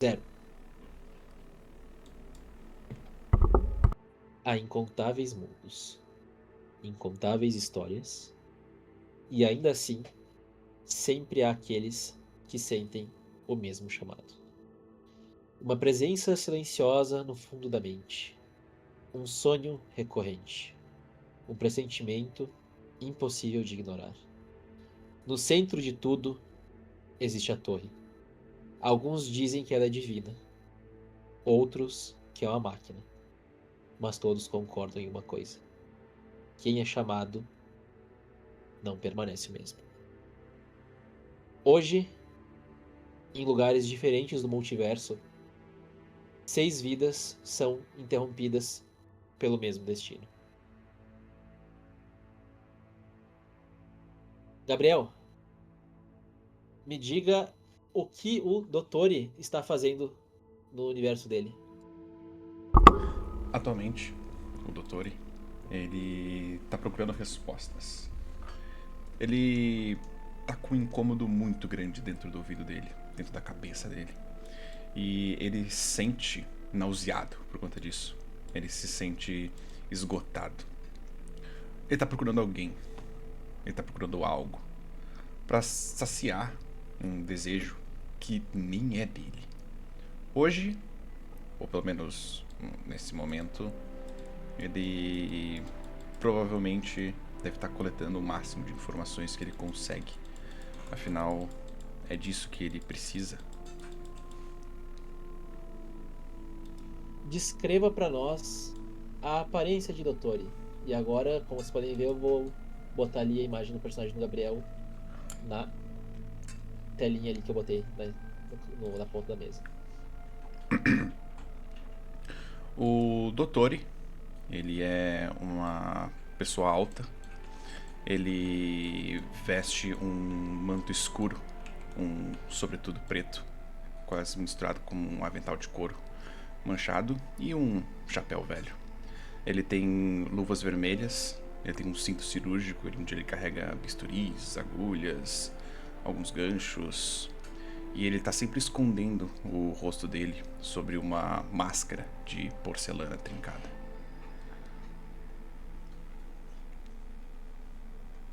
Zero. Há incontáveis mundos, incontáveis histórias, e ainda assim, sempre há aqueles que sentem o mesmo chamado. Uma presença silenciosa no fundo da mente, um sonho recorrente, um pressentimento impossível de ignorar. No centro de tudo existe a torre. Alguns dizem que ela é divina, outros que é uma máquina, mas todos concordam em uma coisa: quem é chamado não permanece o mesmo. Hoje, em lugares diferentes do multiverso, 6 vidas são interrompidas pelo mesmo destino. Gabriel, me diga o que o Dottori está fazendo no universo dele. Atualmente, o Dottori, ele tá procurando respostas. Ele tá com um incômodo muito grande dentro do ouvido dele, dentro da cabeça dele. E ele se sente nauseado por conta disso. Ele se sente esgotado. Ele tá procurando alguém. Ele tá procurando algo para saciar um desejo que nem é dele. Hoje, ou pelo menos nesse momento, ele provavelmente deve estar coletando o máximo de informações que ele consegue. Afinal, é disso que ele precisa. Descreva para nós a aparência de Dottori. E agora, como vocês podem ver, eu vou botar ali a imagem do personagem do Gabriel na telinha ali que eu botei na ponta da mesa. O Dottori, ele é uma pessoa alta. Ele veste um manto escuro, um sobretudo preto, quase misturado com um avental de couro manchado e um chapéu velho. Ele tem luvas vermelhas, ele tem um cinto cirúrgico onde ele carrega bisturis, agulhas, alguns ganchos. E ele tá sempre escondendo o rosto dele sobre uma máscara de porcelana trincada.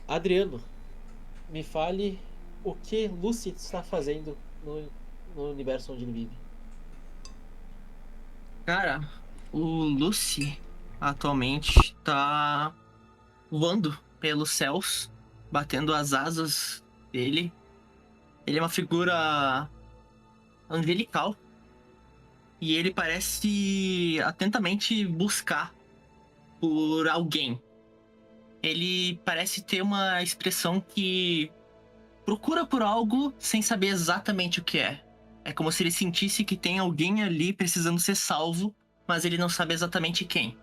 Adriano, me fale o que Lucy está fazendo no universo onde ele vive. Cara, o Lucy atualmente tá voando pelos céus, batendo as asas dele. Ele é uma figura angelical e ele parece atentamente buscar por alguém. Ele parece ter uma expressão que procura por algo sem saber exatamente o que é. É como se ele sentisse que tem alguém ali precisando ser salvo, mas ele não sabe exatamente quem.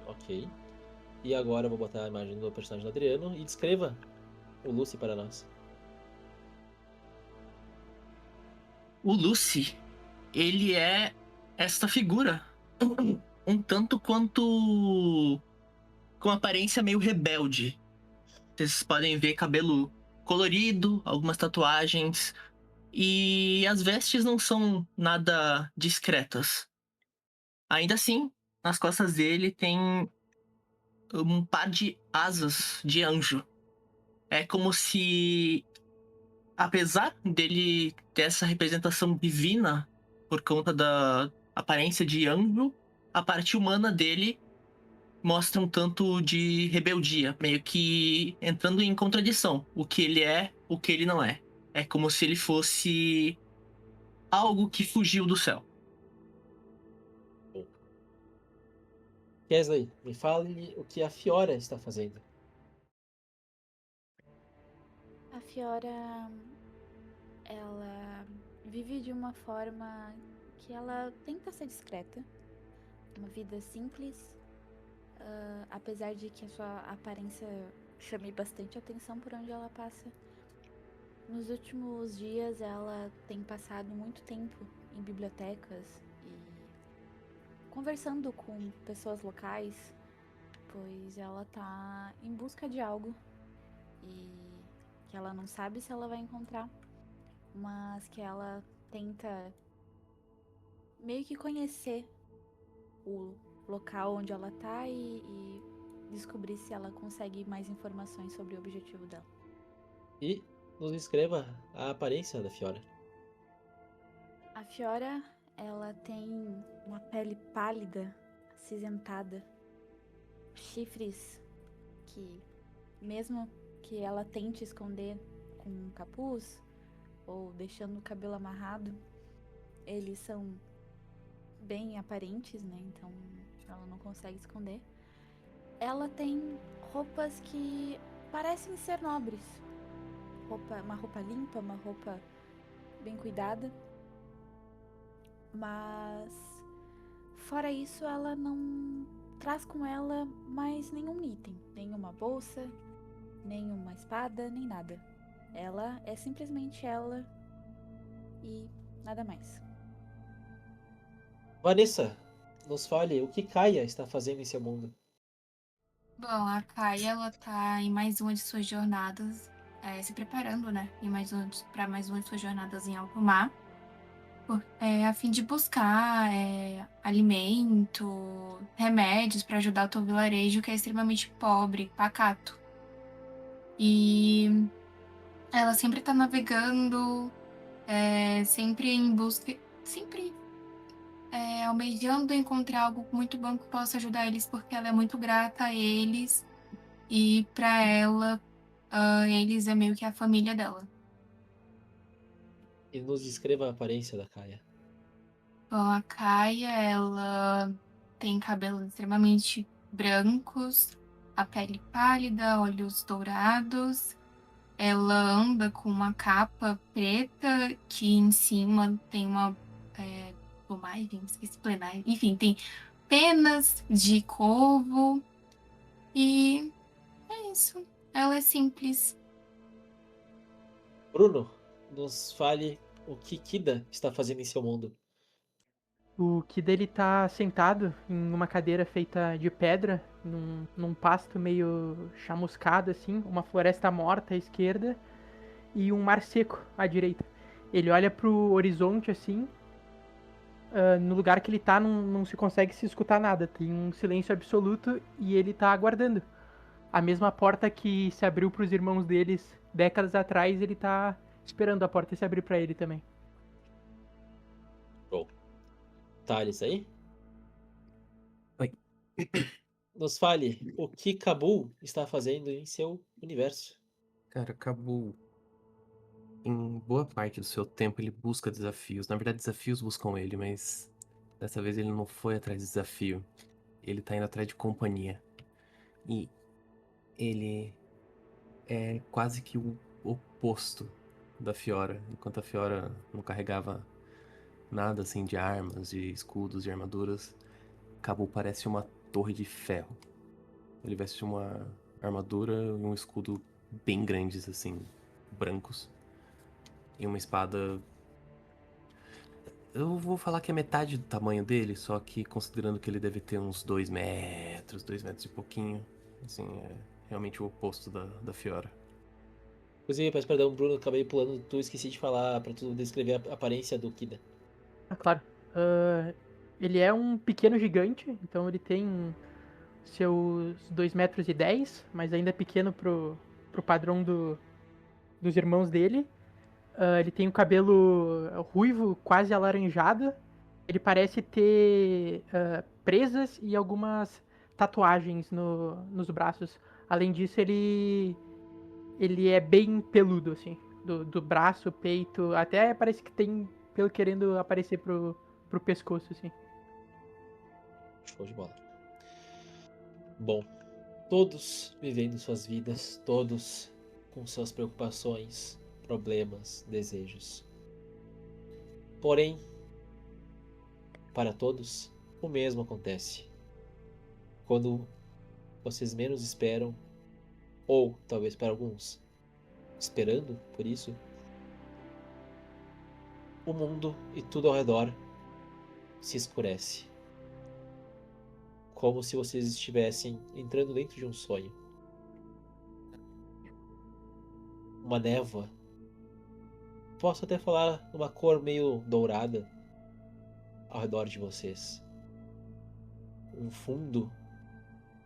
Ok. E agora eu vou botar a imagem do personagem do Adriano e descreva o Lucy para nós. O Lucy, ele é esta figura um tanto quanto com aparência meio rebelde. Vocês podem ver cabelo colorido, algumas tatuagens e as vestes não são nada discretas. Ainda assim, nas costas dele tem um par de asas de anjo. É como se, apesar dele ter essa representação divina por conta da aparência de anjo, a parte humana dele mostra um tanto de rebeldia, meio que entrando em contradição. O que ele é, o que ele não é. É como se ele fosse algo que fugiu do céu. Bom, Kesley, me fale o que a Fiora está fazendo. A Fiora, ela vive de uma forma que ela tenta ser discreta, uma vida simples, apesar de que a sua aparência chame bastante atenção por onde ela passa. Nos últimos dias, ela tem passado muito tempo em bibliotecas e conversando com pessoas locais, pois ela tá em busca de algo e que ela não sabe se ela vai encontrar. mas que ela tenta meio que conhecer o local onde ela tá e descobrir se ela consegue mais informações sobre o objetivo dela. E nos descreva a aparência da Fiora. A Fiora, ela tem uma pele pálida, acinzentada, chifres que, mesmo que ela tente esconder com um capuz ou deixando o cabelo amarrado, eles são bem aparentes, né? Então ela não consegue esconder. Ela tem roupas que parecem ser nobres. Uma roupa limpa, uma roupa bem cuidada. Mas fora isso, ela não traz com ela mais nenhum item, nenhuma bolsa, nenhuma espada, nem nada. Ela é simplesmente ela e nada mais. Vanessa, nos fale o que Kaia está fazendo em seu mundo. Bom, a Kaia, ela tá em mais uma de suas jornadas, se preparando, né? Para mais uma de suas jornadas em alto mar, a fim de buscar alimento, remédios para ajudar o teu vilarejo, que é extremamente pobre, pacato. E ela sempre tá navegando, sempre em busca, sempre almejando encontrar algo muito bom que possa ajudar eles, porque ela é muito grata a eles. E pra ela, eles é meio que a família dela. E nos descreva a aparência da Kaia. Bom, a Kaia, ela tem cabelos extremamente brancos, a pele pálida, olhos dourados. Ela anda com uma capa preta que em cima tem uma plumagem, esqueci, plenária. Enfim, tem penas de corvo. E é isso. Ela é simples. Bruno, nos fale o que Kida está fazendo em seu mundo. O Kida, ele tá sentado em uma cadeira feita de pedra, num pasto meio chamuscado, assim, uma floresta morta à esquerda e um mar seco à direita. Ele olha pro horizonte, assim, no lugar que ele tá não se consegue se escutar nada, tem um silêncio absoluto e ele tá aguardando. A mesma porta que se abriu pros irmãos deles décadas atrás, ele tá esperando a porta se abrir pra ele também. Bom, Thales aí? Oi. Nos fale o que Kabul está fazendo em seu universo. Cara, acabou. Em boa parte do seu tempo ele busca desafios. Na verdade, desafios buscam ele, mas dessa vez ele não foi atrás de desafio. Ele tá indo atrás de companhia. E ele é quase que o oposto da Fiora. Enquanto a Fiora não carregava nada assim de armas, de escudos, de armaduras, Cabo parece uma torre de ferro. Ele veste uma armadura e um escudo bem grandes, assim, brancos. E uma espada. Eu vou falar que é metade do tamanho dele, só que considerando que ele deve ter uns 2 metros e pouquinho. Assim, é realmente o oposto da Fiora. Inclusive, peço perdão, Bruno, acabei pulando tu, esqueci de falar pra tu descrever a aparência do Kida. Ah, claro. Ele é um pequeno gigante, então ele tem seus 2,10 m, mas ainda é pequeno pro padrão dos irmãos dele. Ele tem o cabelo ruivo, quase alaranjado. Ele parece ter presas e algumas tatuagens nos braços. Além disso, ele é bem peludo, assim. Do braço, peito. Até parece que tem pelo querendo aparecer pro pescoço, assim. Show de bola. Bom, todos vivendo suas vidas, todos com suas preocupações, problemas, desejos. Porém, para todos, o mesmo acontece. Quando vocês menos esperam, ou talvez para alguns, esperando por isso, o mundo e tudo ao redor se escurece. Como se vocês estivessem entrando dentro de um sonho. Uma névoa posso até falar uma cor meio dourada ao redor de vocês. Um fundo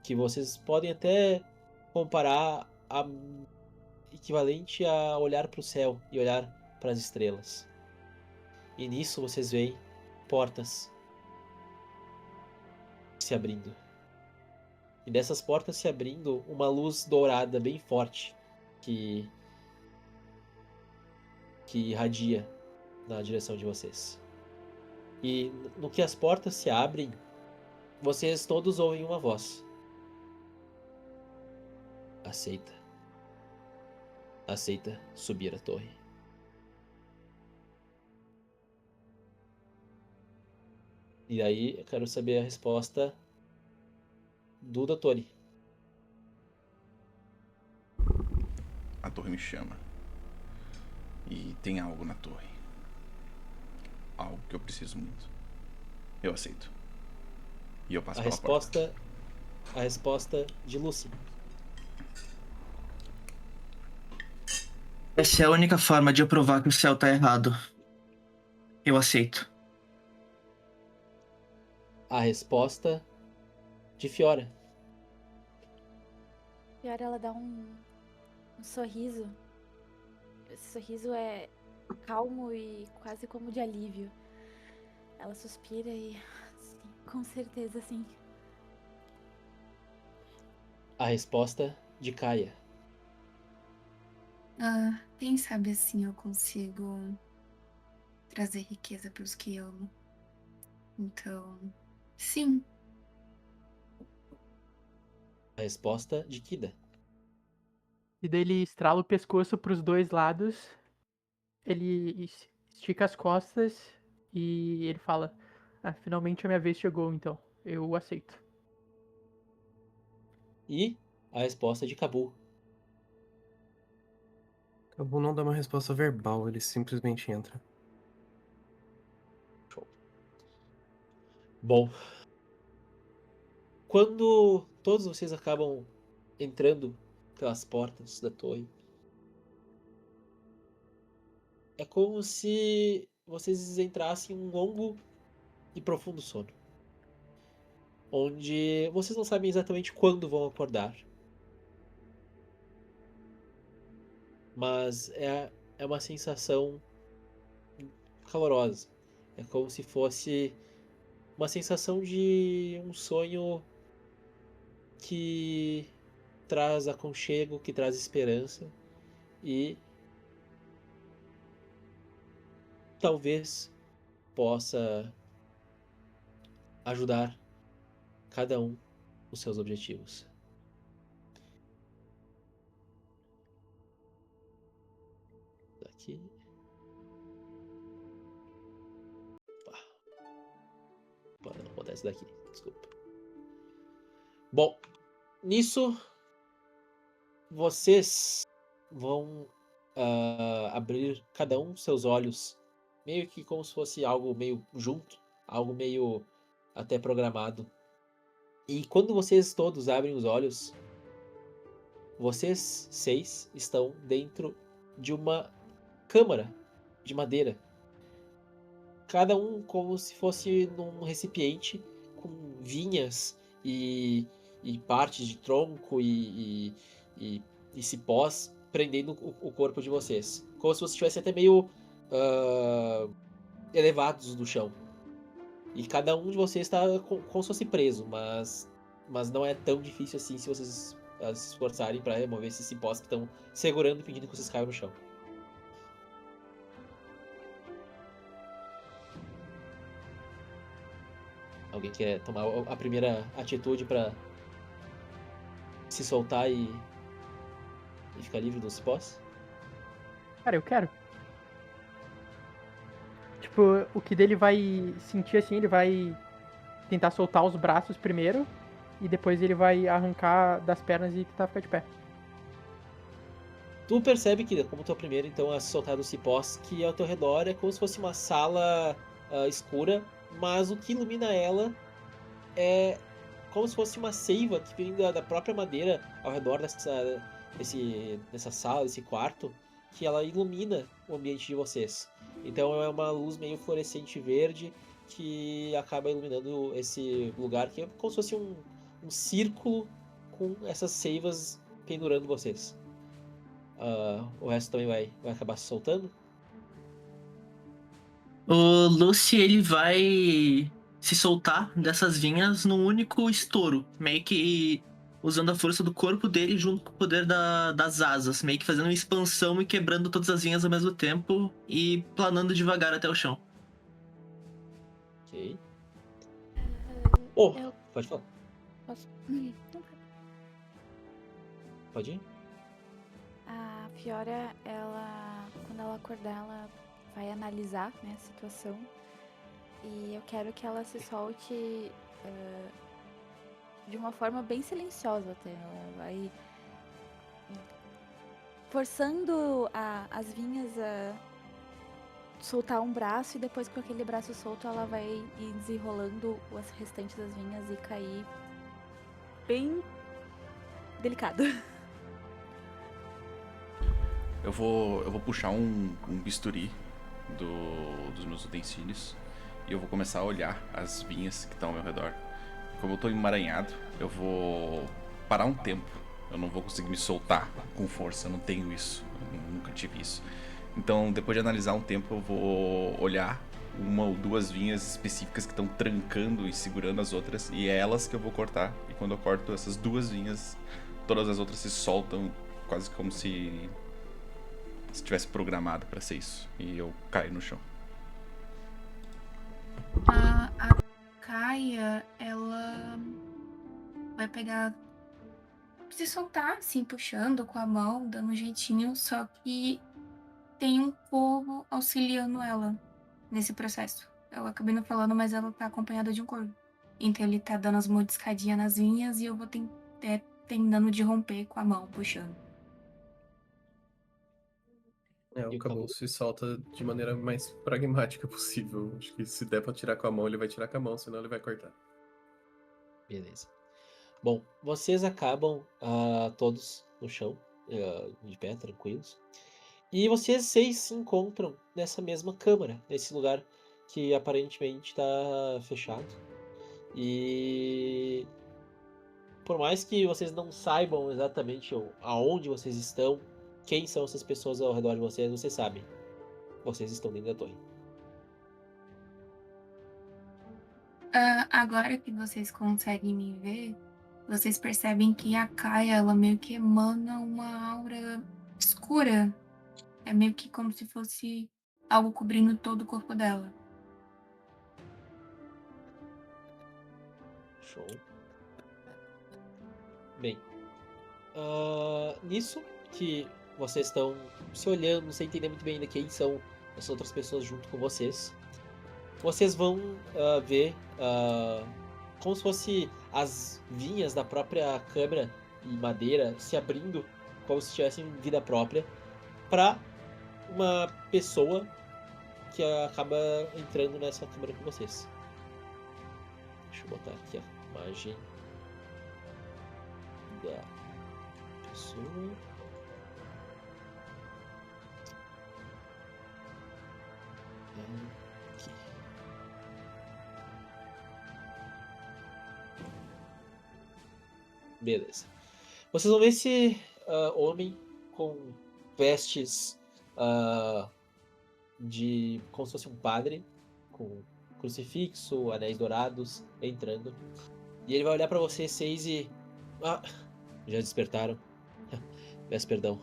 que vocês podem até comparar equivalente a olhar para o céu e olhar para as estrelas. E nisso vocês veem portas se abrindo. E dessas portas se abrindo, uma luz dourada bem forte que irradia na direção de vocês. E no que as portas se abrem, vocês todos ouvem uma voz. Aceita. Aceita subir a torre. E aí eu quero saber a resposta do Dottori. A torre me chama. E tem algo na torre. Algo que eu preciso muito. Eu aceito. E eu passo pela porta. A resposta de Lucy. Essa é a única forma de eu provar que o céu tá errado. Eu aceito. A resposta de Fiora. Fiora, ela dá um sorriso. Esse sorriso é calmo e quase como de alívio. Ela suspira e... Sim, com certeza, sim. A resposta de Kaia. Quem sabe assim eu consigo trazer riqueza para os que amo. Então, sim. A resposta de Kida. E daí ele estrala o pescoço pros dois lados. Ele estica as costas e ele fala: finalmente a minha vez chegou, então. Eu aceito. E a resposta de Kabu. Cabu não dá uma resposta verbal, ele simplesmente entra. Bom, quando todos vocês acabam entrando pelas portas da torre, é como se vocês entrassem em um longo e profundo sono, onde vocês não sabem exatamente quando vão acordar, mas é uma sensação calorosa. É como se fosse uma sensação de um sonho que traz aconchego, que traz esperança e talvez possa ajudar cada um nos seus objetivos. Daqui. Não, vou dar esse daqui, desculpa. Bom, nisso vocês vão abrir cada um seus olhos, meio que como se fosse algo meio junto, algo meio até programado. E quando vocês todos abrem os olhos, vocês 6 estão dentro de uma câmara de madeira. Cada um como se fosse num recipiente com vinhas e partes de tronco e cipós prendendo o corpo de vocês. Como se vocês estivessem até meio elevados do chão. E cada um de vocês está como se fosse preso, mas não é tão difícil assim se vocês se esforçarem para remover esses cipós que estão segurando e impedindo que vocês caiam no chão. Alguém quer tomar a primeira atitude pra se soltar e ficar livre dos cipós? Cara, eu quero. Tipo, o que dele vai sentir assim, ele vai tentar soltar os braços primeiro e depois ele vai arrancar das pernas e tentar ficar de pé. Tu percebe que, como tu é o primeiro, então, a se soltar dos cipós, que ao teu redor é como se fosse uma sala escura, mas o que ilumina ela é como se fosse uma seiva que vem da própria madeira ao redor dessa sala, desse quarto, que ela ilumina o ambiente de vocês. Então é uma luz meio fluorescente verde que acaba iluminando esse lugar, que é como se fosse um círculo com essas seivas pendurando vocês. O resto também vai acabar se soltando. O Lucy, ele vai se soltar dessas vinhas num único estouro, meio que usando a força do corpo dele junto com o poder das asas, meio que fazendo uma expansão e quebrando todas as vinhas ao mesmo tempo e planando devagar até o chão. Ok. Eu Pode falar. posso. Não, tá. Pode ir? A Fiora, quando ela acordar, ela vai analisar, né, a situação. E eu quero que ela se solte de uma forma bem silenciosa até. Ela vai forçando as vinhas a soltar um braço, e depois com aquele braço solto ela vai ir desenrolando as restantes das vinhas e cair bem delicado. Eu vou puxar um bisturi dos meus utensílios e eu vou começar a olhar as vinhas que estão ao meu redor. Como eu tô emaranhado, eu vou parar um tempo. Eu não vou conseguir me soltar com força, eu não tenho isso. Eu nunca tive isso. Então, depois de analisar um tempo, eu vou olhar uma ou duas vinhas específicas que estão trancando e segurando as outras, e é elas que eu vou cortar. E quando eu corto essas duas vinhas, todas as outras se soltam, quase como se estivesse programado para ser isso. E eu caio no chão. A Kaia, ela vai pegar, se soltar, assim, puxando com a mão, dando um jeitinho, só que tem um corvo auxiliando ela nesse processo. Eu acabei não falando, mas ela tá acompanhada de um corvo. Então ele tá dando as mordiscadinhas nas vinhas e eu vou tentando de romper com a mão, puxando. E O o Cabo se solta de maneira mais pragmática possível. Acho que se der pra tirar com a mão, ele vai tirar com a mão, senão ele vai cortar. Beleza. Bom, vocês acabam todos no chão, de pé, tranquilos. E vocês 6 se encontram nessa mesma câmara, nesse lugar que aparentemente está fechado. E por mais que vocês não saibam exatamente aonde vocês estão, quem são essas pessoas ao redor de vocês sabem. Vocês estão dentro da torre. Agora que vocês conseguem me ver, vocês percebem que a Kaia, ela meio que emana uma aura escura. É meio que como se fosse algo cobrindo todo o corpo dela. Show. Bem, nisso que vocês estão se olhando, sem entender muito bem ainda quem são as outras pessoas junto com vocês, vocês vão ver como se fosse as vinhas da própria câmara e madeira se abrindo como se tivessem vida própria para uma pessoa que acaba entrando nessa câmara com vocês. Deixa eu botar aqui a imagem da pessoa. Aqui. Beleza. Vocês vão ver esse homem com vestes de como se fosse um padre, com crucifixo, anéis dourados, entrando. E ele vai olhar pra vocês 6 e... já despertaram. Peço perdão.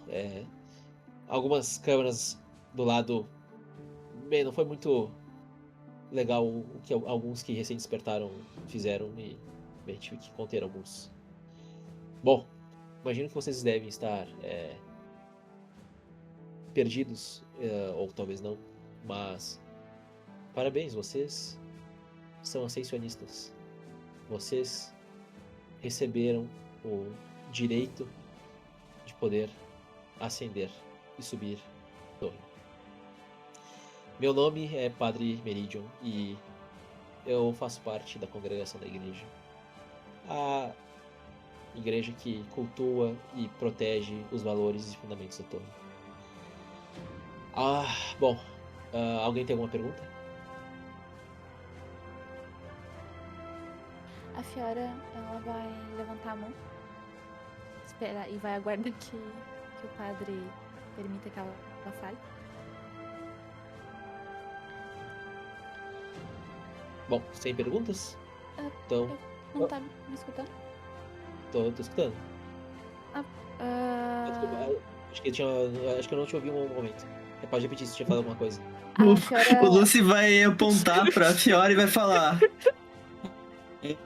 Algumas câmeras do lado... Bem, não foi muito legal o que alguns que recém despertaram fizeram e bem, tive que conter alguns. Bom, imagino que vocês devem estar perdidos, ou talvez não, mas parabéns, vocês são ascensionistas. Vocês receberam o direito de poder ascender e subir a torre. Meu nome é Padre Meridion e eu faço parte da congregação da igreja. A igreja que cultua e protege os valores e fundamentos da torre. Bom. Alguém tem alguma pergunta? A Fiora, ela vai levantar a mão. Esperar e vai aguardar que o padre permita que ela fale. Bom, sem perguntas? Então, Não tá me escutando? tô escutando. Ah, Acho que eu não te ouvi um momento. Você pode repetir se tinha falado alguma coisa. a Fiora... O Lucy vai apontar pra Fiora e vai falar.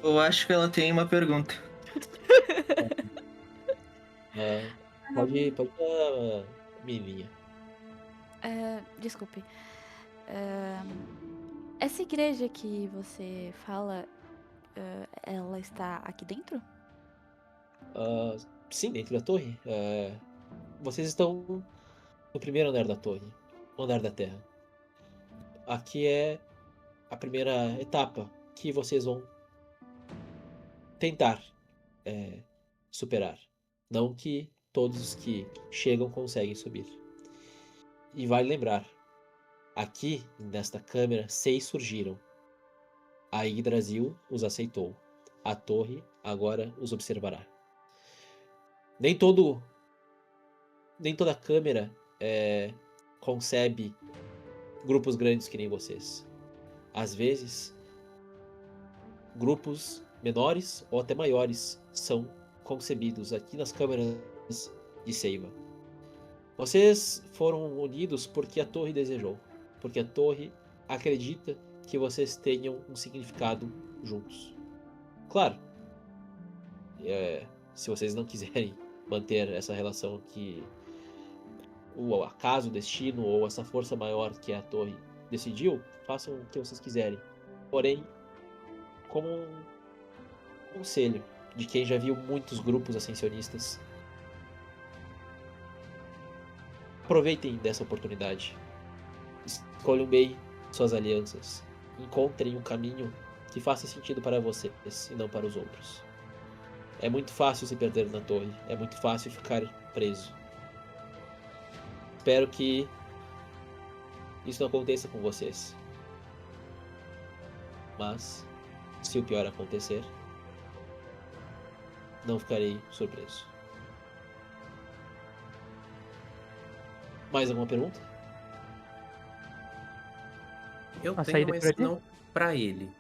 Eu acho que ela tem uma pergunta. Pode dar, menininha. Desculpe. Essa igreja que você fala, ela está aqui dentro? Sim, dentro da torre. Vocês estão no primeiro andar da torre, no andar da terra. Aqui é a primeira etapa que vocês vão tentar superar. Não que todos os que chegam conseguem subir. E vale lembrar, aqui nesta câmara 6 surgiram. A Yggdrasil os aceitou. A torre agora os observará. Nem toda câmara concebe grupos grandes que nem vocês. Às vezes, grupos menores ou até maiores são concebidos aqui nas câmaras de Seiva. Vocês foram unidos porque a torre desejou, porque a torre acredita que vocês tenham um significado juntos. Claro, se vocês não quiserem manter essa relação que o acaso, o destino ou essa força maior que é a torre decidiu, façam o que vocês quiserem. Porém, como um conselho de quem já viu muitos grupos ascensionistas, aproveitem dessa oportunidade. Escolham bem suas alianças. Encontrem um caminho que faça sentido para vocês e não para os outros. É muito fácil se perder na torre. É muito fácil ficar preso. Espero que isso não aconteça com vocês. Mas, se o pior acontecer, não ficarei surpreso. Mais alguma pergunta? Eu A tenho, saída mas por aqui? não pra ele.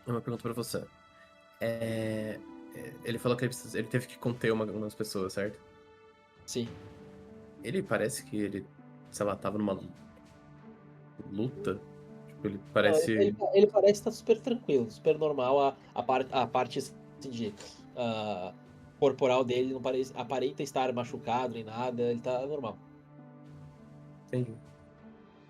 É uma pergunta pra você. Ele falou que ele teve que conter umas pessoas, certo? Sim. Ele parece que ele, sei lá, tava numa luta. Tipo, ele parece... Ele parece estar super tranquilo, super normal. A parte assim, de corporal dele não aparenta estar machucado nem nada. Ele tá normal. Entendi.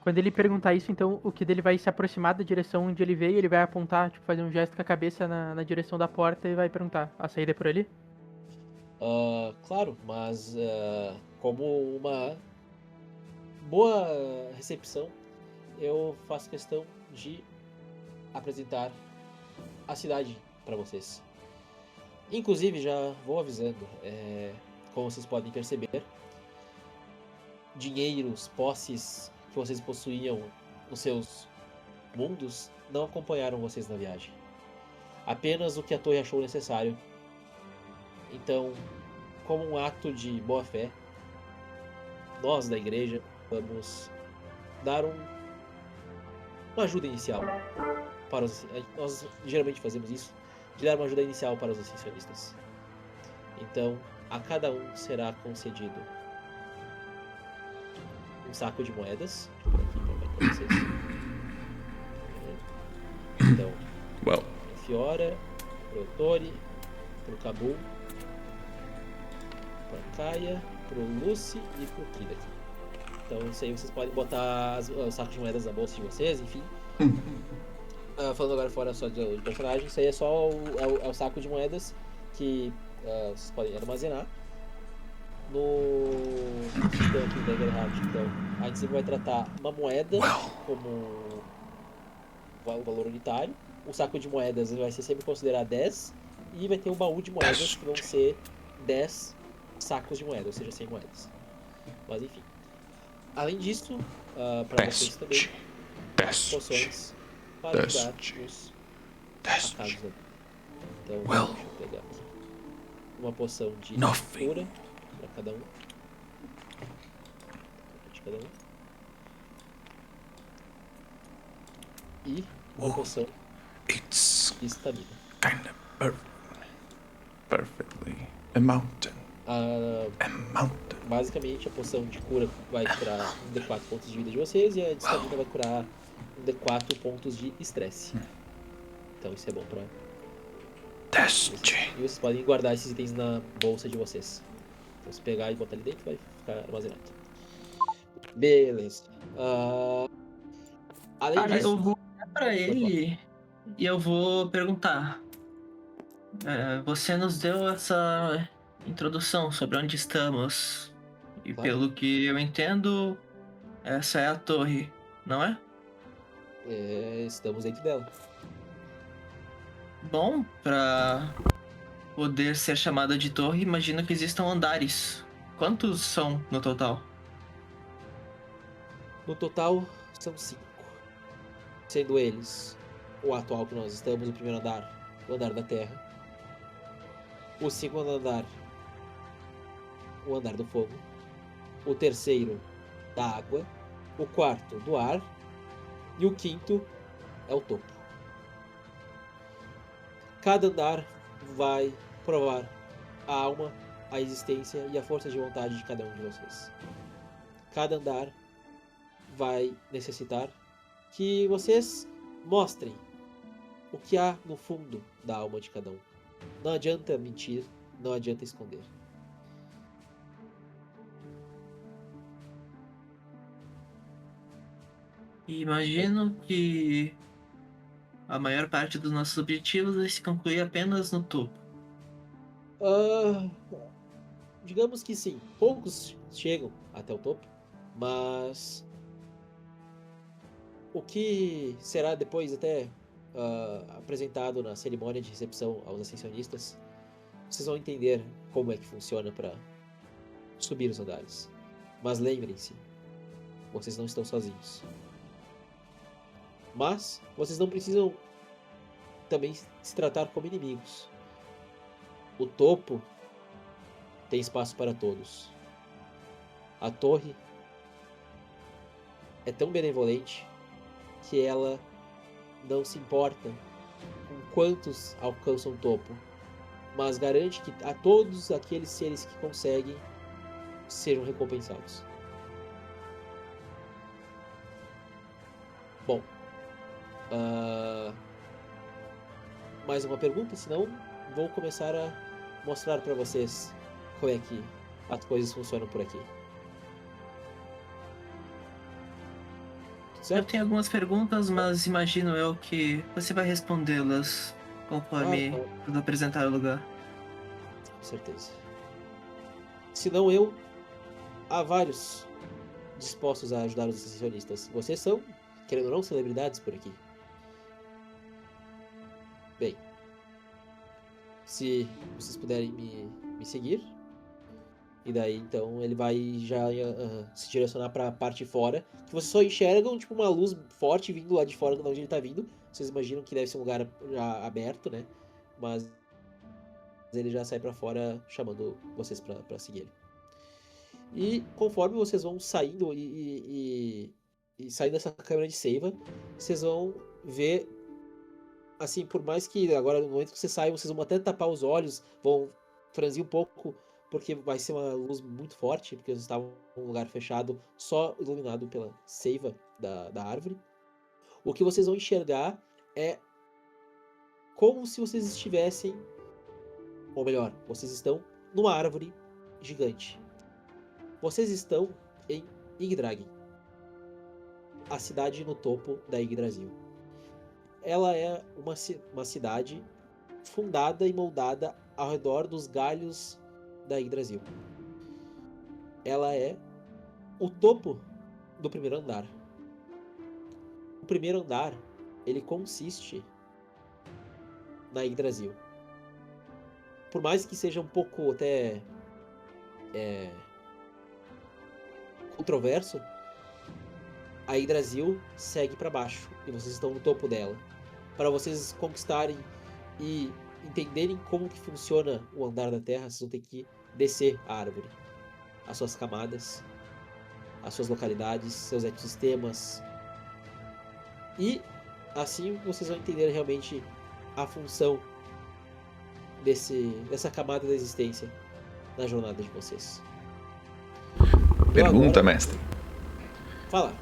Quando ele perguntar isso, então o Kid ele vai se aproximar da direção onde ele veio, ele vai apontar, tipo, fazer um gesto com a cabeça na direção da porta e vai perguntar: a saída é por ali? Claro, mas como uma boa recepção, eu faço questão de apresentar a cidade para vocês. Inclusive, já vou avisando, como vocês podem perceber, dinheiros, posses que vocês possuíam nos seus mundos não acompanharam vocês na viagem. Apenas o que a torre achou necessário. Então, como um ato de boa fé, nós da igreja vamos dar uma ajuda inicial para nós geralmente fazemos isso, de dar uma ajuda inicial para os ascensionistas. Então, a cada um será concedido um saco de moedas. Aqui para vocês. Então, Well. Fiora, pro Tori, pro Kabul, pra Kaia, pro Lucy e pro Kid aqui. Então isso aí vocês podem botar os sacos de moedas na bolsa de vocês, enfim. Falando agora fora só de personagem, isso aí é só o saco de moedas que vocês podem armazenar no sistema aqui da Everhard. Então a gente sempre vai tratar uma moeda como o valor unitário. O saco de moedas vai ser sempre considerado 10 e vai ter um baú de moedas que vão ser 10 sacos de moedas, ou seja, 100 moedas. Mas enfim. Além disso, para vocês também, poções para ajudar os acasos. Então, Well, deixa eu pegar aqui. Uma poção de nothing. cura para cada um. De cada um. E uma poção It's de estamina. kind of perfectly a mountain. A mountain. Basicamente, a poção de cura vai curar um D4 pontos de vida de vocês e a de estamina vai curar um D4 pontos de estresse. Então isso é bom pra... Teste. E vocês podem guardar esses itens na bolsa de vocês. Então se pegar e botar ali dentro, vai ficar armazenado. Beleza. Além Cara, disso... eu vou olhar pra ele e eu vou perguntar. Você nos deu essa introdução sobre onde estamos. E Claro. pelo que eu entendo, essa é a torre, não é? Estamos dentro dela. Bom, pra poder ser chamada de torre, imagino que existam andares. Quantos são no total? No total, são 5. Sendo eles o atual que nós estamos, o primeiro andar, o andar da terra. O segundo andar, o andar do fogo. O terceiro, da água. O quarto, do ar. E o quinto é o topo. Cada andar vai provar a alma, a existência e a força de vontade de cada um de vocês. Cada andar vai necessitar que vocês mostrem o que há no fundo da alma de cada um. Não adianta mentir, não adianta esconder. Imagino que a maior parte dos nossos objetivos vai se concluir apenas no topo. Digamos que sim, poucos chegam até o topo, mas o que será depois até apresentado na cerimônia de recepção aos ascensionistas, vocês vão entender como é que funciona para subir os andares. Mas lembrem-se, vocês não estão sozinhos. Mas vocês não precisam também se tratar como inimigos. O topo tem espaço para todos. A torre é tão benevolente que ela não se importa com quantos alcançam o topo, mas garante que a todos aqueles seres que conseguem sejam recompensados. Bom, mais uma pergunta? Senão vou começar a mostrar para vocês como é que as coisas funcionam por aqui. Eu Certo? tenho algumas perguntas, mas imagino eu que você vai respondê-las conforme Claro. eu apresentar o lugar. Com certeza. Se não eu, há vários dispostos a ajudar os ascensionistas. Vocês são, querendo ou não, celebridades por aqui. Bem, se vocês puderem me seguir, e daí então ele vai já se direcionar para a parte de fora, que vocês só enxergam tipo uma luz forte vindo lá de fora de onde ele tá vindo. Vocês imaginam que deve ser um lugar já aberto, né? Mas ele já sai para fora chamando vocês para seguir ele. E conforme vocês vão saindo e saindo dessa câmara de seiva, vocês vão ver, assim, por mais que agora no momento que vocês saem, vocês vão até tapar os olhos, vão franzir um pouco, porque vai ser uma luz muito forte, porque vocês estavam num lugar fechado, só iluminado pela seiva da árvore. O que vocês vão enxergar é como se vocês estivessem, ou melhor, vocês estão numa árvore gigante. Vocês estão em Yggdrasil, a cidade no topo da Yggdrasil. Ela é uma cidade fundada e moldada ao redor dos galhos da Yggdrasil. Ela é o topo do primeiro andar. O primeiro andar, ele consiste na Yggdrasil. Por mais que seja um pouco até controverso, a Yggdrasil segue para baixo e vocês estão no topo dela. Para vocês conquistarem e entenderem como que funciona o andar da Terra, vocês vão ter que descer a árvore, as suas camadas, as suas localidades, seus ecossistemas. E assim vocês vão entender realmente a função dessa camada da existência na jornada de vocês. Pergunta, agora... mestre. Fala.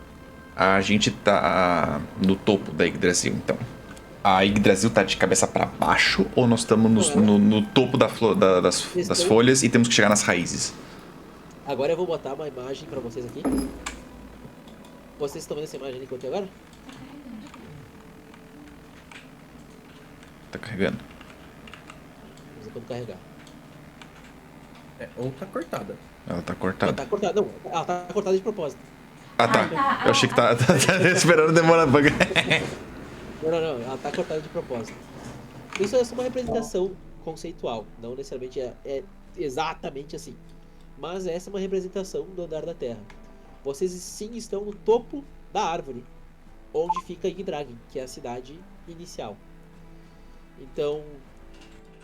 A gente tá no topo da Yggdrasil, então. A Yggdrasil tá de cabeça pra baixo ou nós estamos no topo das folhas e temos que chegar nas raízes? Agora eu vou botar uma imagem pra vocês aqui. Vocês estão vendo essa imagem que eu tenho agora? Tá carregando. Vamos ver como carregar. Ou tá cortada. Ela tá Ela cortada. tá cortada. Não, ela tá cortada de propósito. Ah, tá. Eu achei que tá esperando demorar pra... Não. Ela tá cortada de propósito. Isso é só uma representação conceitual. Não necessariamente é exatamente assim. Mas essa é uma representação do andar da Terra. Vocês sim estão no topo da árvore, onde fica Yggdragen, que é a cidade inicial. Então,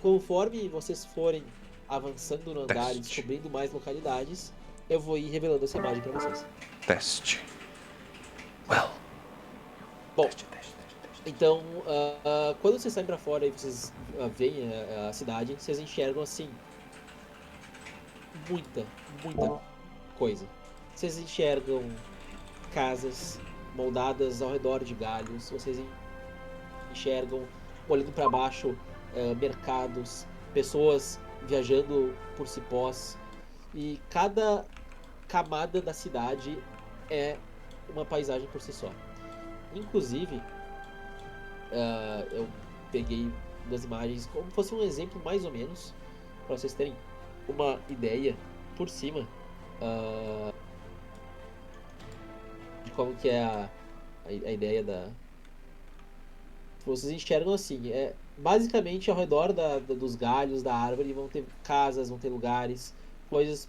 conforme vocês forem avançando no andar e descobrindo mais localidades, eu vou ir revelando essa imagem pra vocês. Teste. Bom, então, quando vocês saem pra fora e vocês veem a cidade, vocês enxergam assim muita coisa. Vocês enxergam casas moldadas ao redor de galhos, vocês enxergam, olhando para baixo, mercados, pessoas viajando por cipós, e cada camada da cidade é uma paisagem por si só. Inclusive, eu peguei duas imagens como fosse um exemplo mais ou menos, para vocês terem uma ideia por cima de como que é a ideia da... Vocês enxergam assim, basicamente ao redor dos galhos da árvore vão ter casas, vão ter lugares, coisas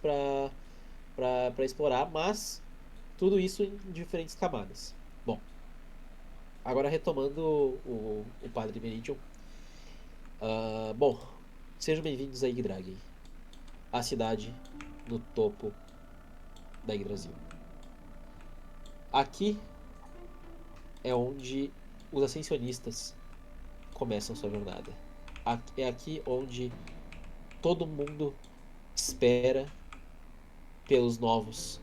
para explorar, mas tudo isso em diferentes camadas. Bom, agora retomando o Padre Meridion. Bom, sejam bem-vindos a Yggdragen, a cidade no topo da Yggdrasil. Aqui é onde os ascensionistas começam sua jornada. É aqui onde todo mundo espera pelos novos,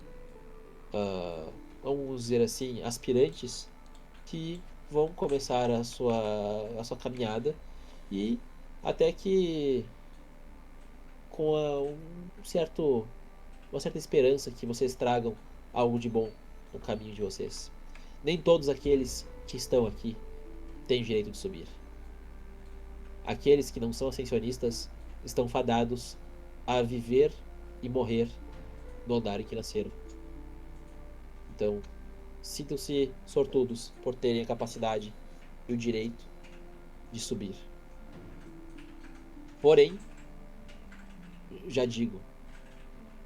vamos dizer assim, aspirantes que vão começar a sua caminhada, e até que com uma certa esperança que vocês tragam algo de bom no caminho de vocês. Nem todos aqueles que estão aqui têm direito de subir. Aqueles que não são ascensionistas estão fadados a viver e morrer no andar em que nasceram. Então, sintam-se sortudos por terem a capacidade e o direito de subir. Porém, já digo,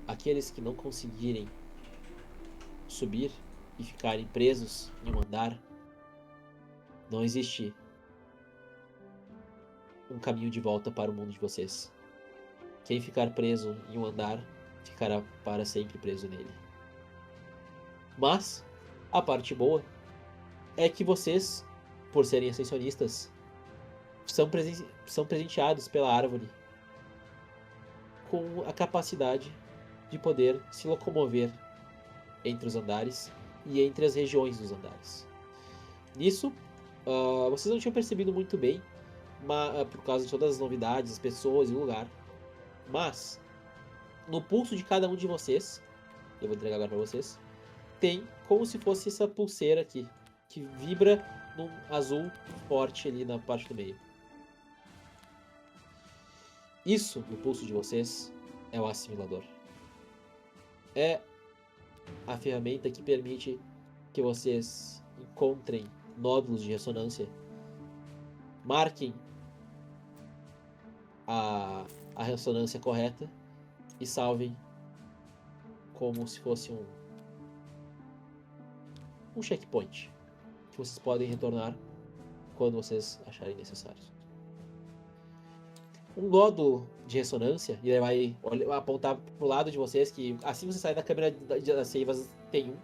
aqueles que não conseguirem subir e ficarem presos em um andar, não existe um caminho de volta para o mundo de vocês. Quem ficar preso em um andar ficará para sempre preso nele. Mas a parte boa é que vocês, por serem ascensionistas, são presenteados pela árvore com a capacidade de poder se locomover entre os andares e entre as regiões dos andares. Nisso, vocês não tinham percebido muito bem, por causa de todas as novidades, as pessoas e o lugar. Mas, no pulso de cada um de vocês, eu vou entregar agora para vocês, tem como se fosse essa pulseira aqui, que vibra num azul forte ali na parte do meio. Isso, no pulso de vocês, é o assimilador. É a ferramenta que permite que vocês encontrem nódulos de ressonância, marquem a ressonância correta e salvem como se fosse um checkpoint que vocês podem retornar quando vocês acharem necessário. Um nódulo de ressonância, e ele vai apontar pro lado de vocês, que assim você sai da câmera das seivas, tem um.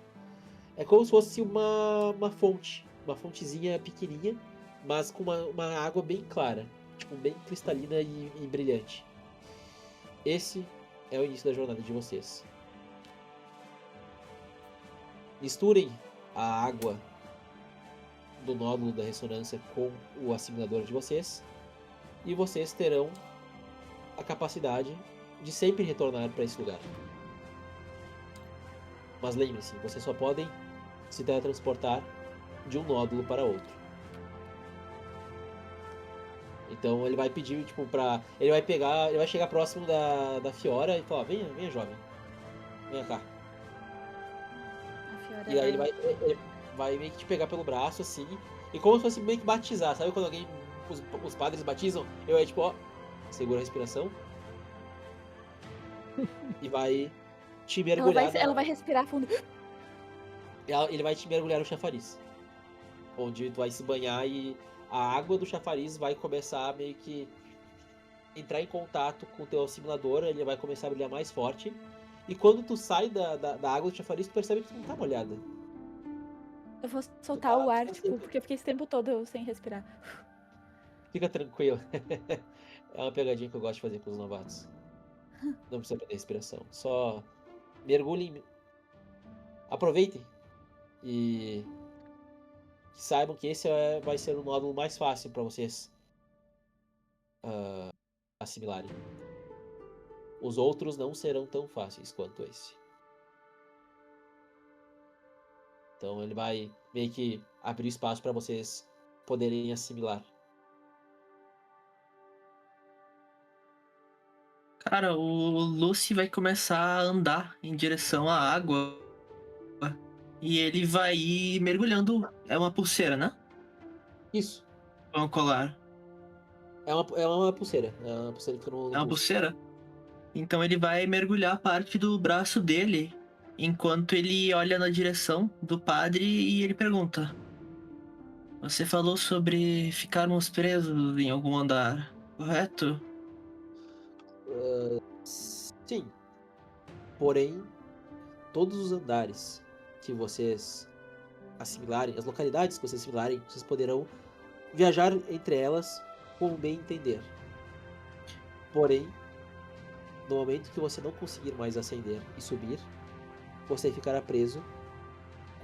É como se fosse uma fonte, uma fontezinha pequenininha, mas com uma água bem clara, tipo, bem cristalina e brilhante. Esse é o início da jornada de vocês. Misturem a água do nódulo da ressonância com o assimilador de vocês e vocês terão a capacidade de sempre retornar para esse lugar. Mas lembre-se, vocês só podem se teletransportar de um nódulo para outro. Então ele vai pedir, tipo, ele vai chegar próximo da Fiora e falar, venha jovem, venha cá. A Fiora E aí ele vai meio que te pegar pelo braço, assim, e como se fosse meio que batizar, sabe quando os padres batizam? Eu é tipo, ó, segura a respiração. E vai te mergulhar. Ela vai respirar fundo. Ele vai te mergulhar no chafariz. Onde tu vai se banhar e a água do chafariz vai começar a meio que entrar em contato com o teu assimilador, ele vai começar a brilhar mais forte. E quando tu sai da água do chafariz, tu percebe que tu não tá molhada. Eu vou soltar o ar, tipo, porque eu fiquei esse tempo todo sem respirar. Fica tranquilo. É uma pegadinha que eu gosto de fazer com os novatos. Não precisa perder respiração. Só mergulhem. Aproveitem. E saibam que esse vai ser o nódulo mais fácil para vocês assimilarem. Os outros não serão tão fáceis quanto esse. Então ele vai meio que abrir espaço para vocês poderem assimilar. Cara, o Lucy vai começar a andar em direção à água. E ele vai ir mergulhando. É uma pulseira, né? Isso. É um colar. É uma pulseira. É uma pulseira que fica no É uma pulso. pulseira? Então ele vai mergulhar parte do braço dele enquanto ele olha na direção do padre e ele pergunta: você falou sobre ficarmos presos em algum andar, correto? Sim. Porém, todos os andares que vocês assimilarem, as localidades que vocês assimilarem, vocês poderão viajar entre elas como bem entender. Porém, no momento que você não conseguir mais ascender e subir, você ficará preso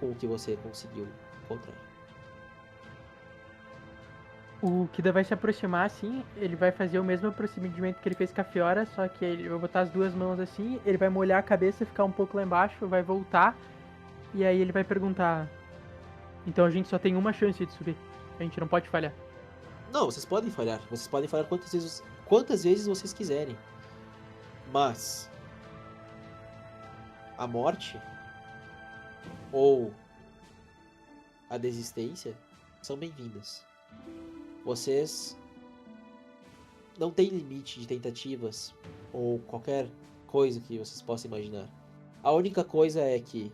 com o que você conseguiu encontrar. O Kida vai se aproximar assim, ele vai fazer o mesmo procedimento que ele fez com a Fiora, só que ele vai botar as duas mãos assim, ele vai molhar a cabeça, ficar um pouco lá embaixo, vai voltar, e aí ele vai perguntar: então a gente só tem uma chance de subir, a gente não pode falhar. Não, vocês podem falhar. Vocês podem falhar quantas vezes vocês quiserem. Mas a morte ou a desistência são bem-vindas. Vocês não têm limite de tentativas ou qualquer coisa que vocês possam imaginar. A única coisa é que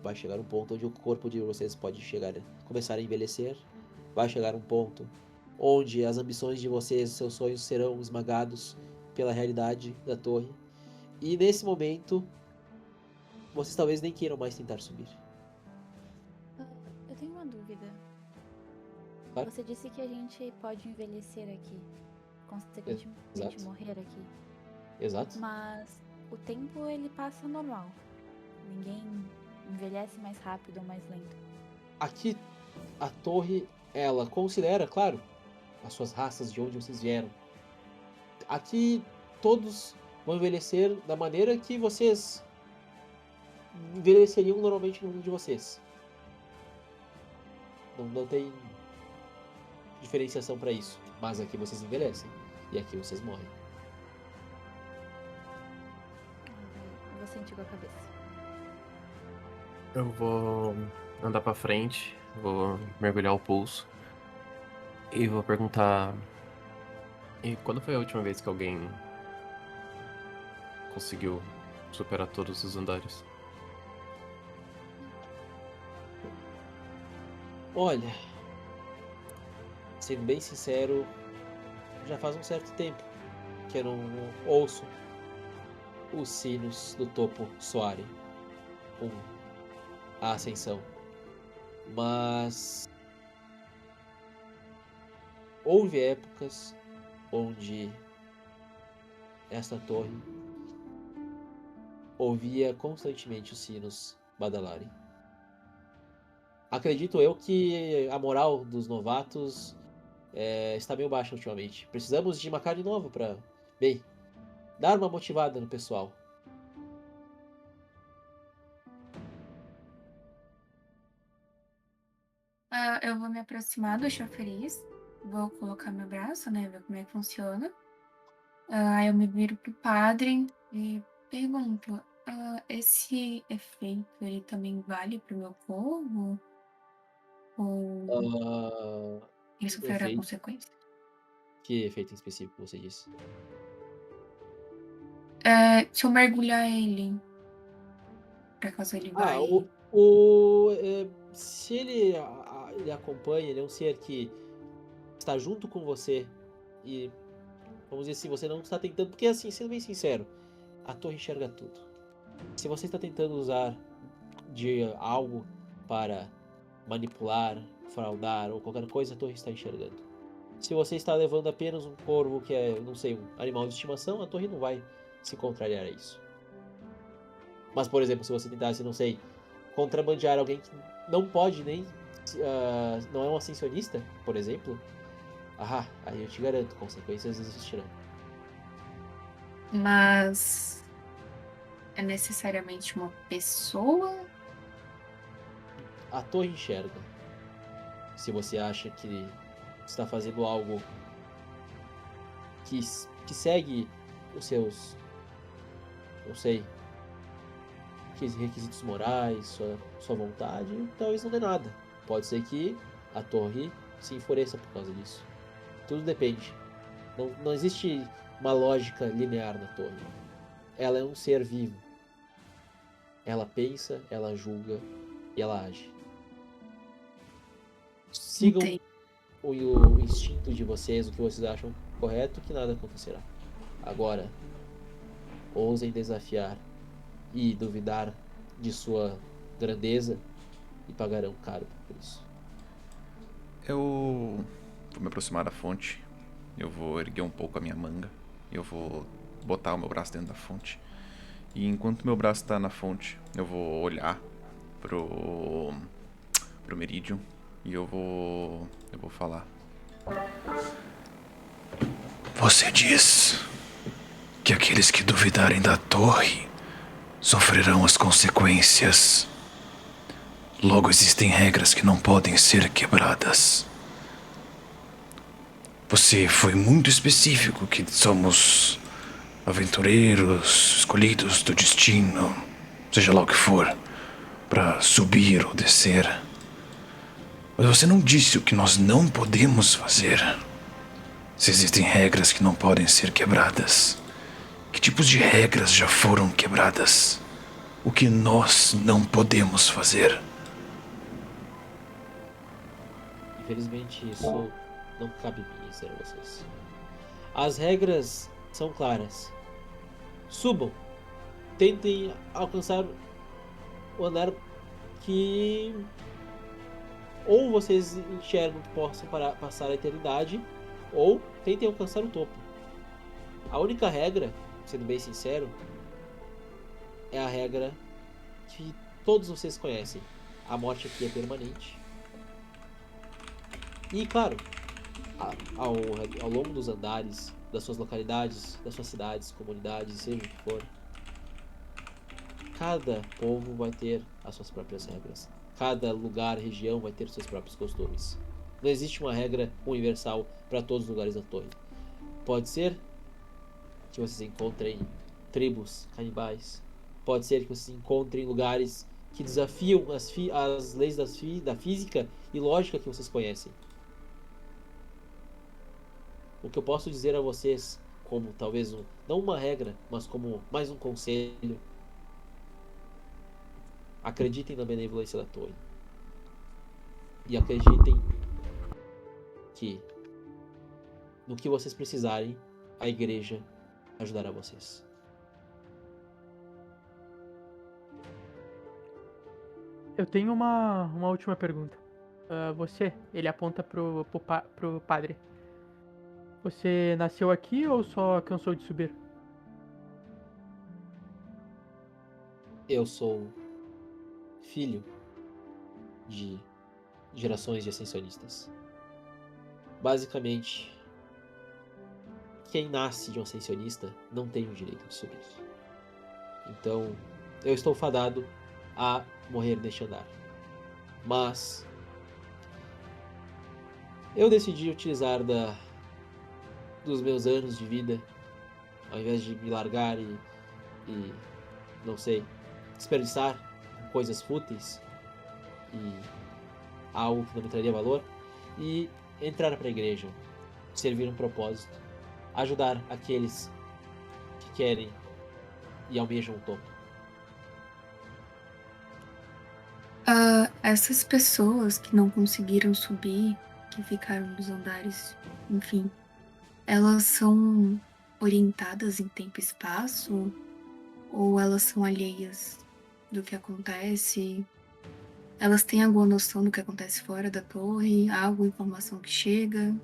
vai chegar um ponto onde o corpo de vocês pode começar a envelhecer. Vai chegar um ponto onde as ambições de vocês, seus sonhos serão esmagados pela realidade da torre. E nesse momento, vocês talvez nem queiram mais tentar subir. Eu tenho uma dúvida. Claro. Você disse que a gente pode envelhecer aqui, consequentemente Exato. morrer aqui. Exato? Mas o tempo ele passa normal. Ninguém envelhece mais rápido ou mais lento. Aqui, a torre, ela considera, claro, as suas raças, de onde vocês vieram. Aqui, todos vão envelhecer da maneira que vocês envelheceriam normalmente no mundo de vocês. Não tem diferenciação para isso. Mas aqui vocês envelhecem. E aqui vocês morrem. Eu vou sentir com a cabeça. Eu vou andar pra frente, vou mergulhar o pulso e vou perguntar: e quando foi a última vez que alguém conseguiu superar todos os andares? Olha, sendo bem sincero, já faz um certo tempo que eu não ouço os sinos do topo soarem com a ascensão. Mas houve épocas onde esta torre ouvia constantemente os sinos badalarem. Acredito eu que a moral dos novatos está meio baixa ultimamente. Precisamos de uma carne nova para, bem, dar uma motivada no pessoal. Eu vou me aproximar do chafariz, vou colocar meu braço, né, ver como é que funciona. Aí eu me viro pro padre e pergunto, esse efeito, ele também vale pro meu povo? Ou Ah, isso fará efeito? consequência? Que efeito em específico você disse? Se eu mergulhar ele, por acaso ele Ah, vai... se ele acompanha, ele é um ser que está junto com você e, vamos dizer assim, você não está tentando, porque assim, sendo bem sincero, a torre enxerga tudo. Se você está tentando usar de algo para manipular, fraudar ou qualquer coisa, a torre está enxergando. Se você está levando apenas um corvo que é, não sei, um animal de estimação, a torre não vai se contrariar a isso. Mas, por exemplo, se você tentasse, não sei, contrabandear alguém que não pode nem. Não é um ascensionista, por exemplo. Aí eu te garanto, consequências existirão. Mas é necessariamente uma pessoa? A torre enxerga. Se você acha que está fazendo algo que segue os seus, não sei, requisitos morais, sua vontade, talvez não dê nada. Pode ser que a torre se enfureça por causa disso. Tudo depende. Não existe uma lógica linear na torre. Ela é um ser vivo. Ela pensa, ela julga e ela age. Sigam o instinto de vocês, o que vocês acham correto, que nada acontecerá. Agora, ousem desafiar e duvidar de sua grandeza e pagarão caro por isso. Eu vou me aproximar da fonte. Eu vou erguer um pouco a minha manga. Eu vou botar o meu braço dentro da fonte. E enquanto meu braço está na fonte, eu vou olhar pro Meridian e eu vou falar. Você diz que aqueles que duvidarem da torre sofrerão as consequências. Logo existem regras que não podem ser quebradas. Você foi muito específico que somos aventureiros escolhidos do destino, seja lá o que for, para subir ou descer. Mas você não disse o que nós não podemos fazer. Se existem regras que não podem ser quebradas, que tipos de regras já foram quebradas? O que nós não podemos fazer? Infelizmente, isso não cabe a mim dizer a vocês. As regras são claras. Subam. Tentem alcançar o andar que ou vocês enxergam que possam passar a eternidade, ou tentem alcançar o topo. A única regra, sendo bem sincero, é a regra que todos vocês conhecem. A morte aqui é permanente. E claro, ao longo dos andares, das suas localidades, das suas cidades, comunidades, seja o que for, cada povo vai ter as suas próprias regras. Cada lugar, região vai ter os seus próprios costumes. Não existe uma regra universal para todos os lugares da torre. Pode ser que vocês encontrem tribos canibais. Pode ser que vocês encontrem lugares que desafiam as leis da física e lógica que vocês conhecem. O que eu posso dizer a vocês, como talvez não uma regra, mas como mais um conselho: acreditem na benevolência da torre. E acreditem que no que vocês precisarem, a igreja ajudará vocês. Eu tenho uma última pergunta. Você, ele aponta pro padre. Você nasceu aqui ou só cansou de subir? Eu sou filho de gerações de ascensionistas. Basicamente, quem nasce de um ascensionista não tem o direito de subir. Então, eu estou fadado a morrer neste andar. Mas eu decidi utilizar dos meus anos de vida, ao invés de me largar e não sei, desperdiçar coisas fúteis e algo que não me traria valor, e entrar para a igreja, servir um propósito, ajudar aqueles que querem e almejam o topo. Essas pessoas que não conseguiram subir, que ficaram nos andares, enfim, elas são orientadas em tempo e espaço? Ou elas são alheias do que acontece? Elas têm alguma noção do que acontece fora da torre? Há alguma informação que chega?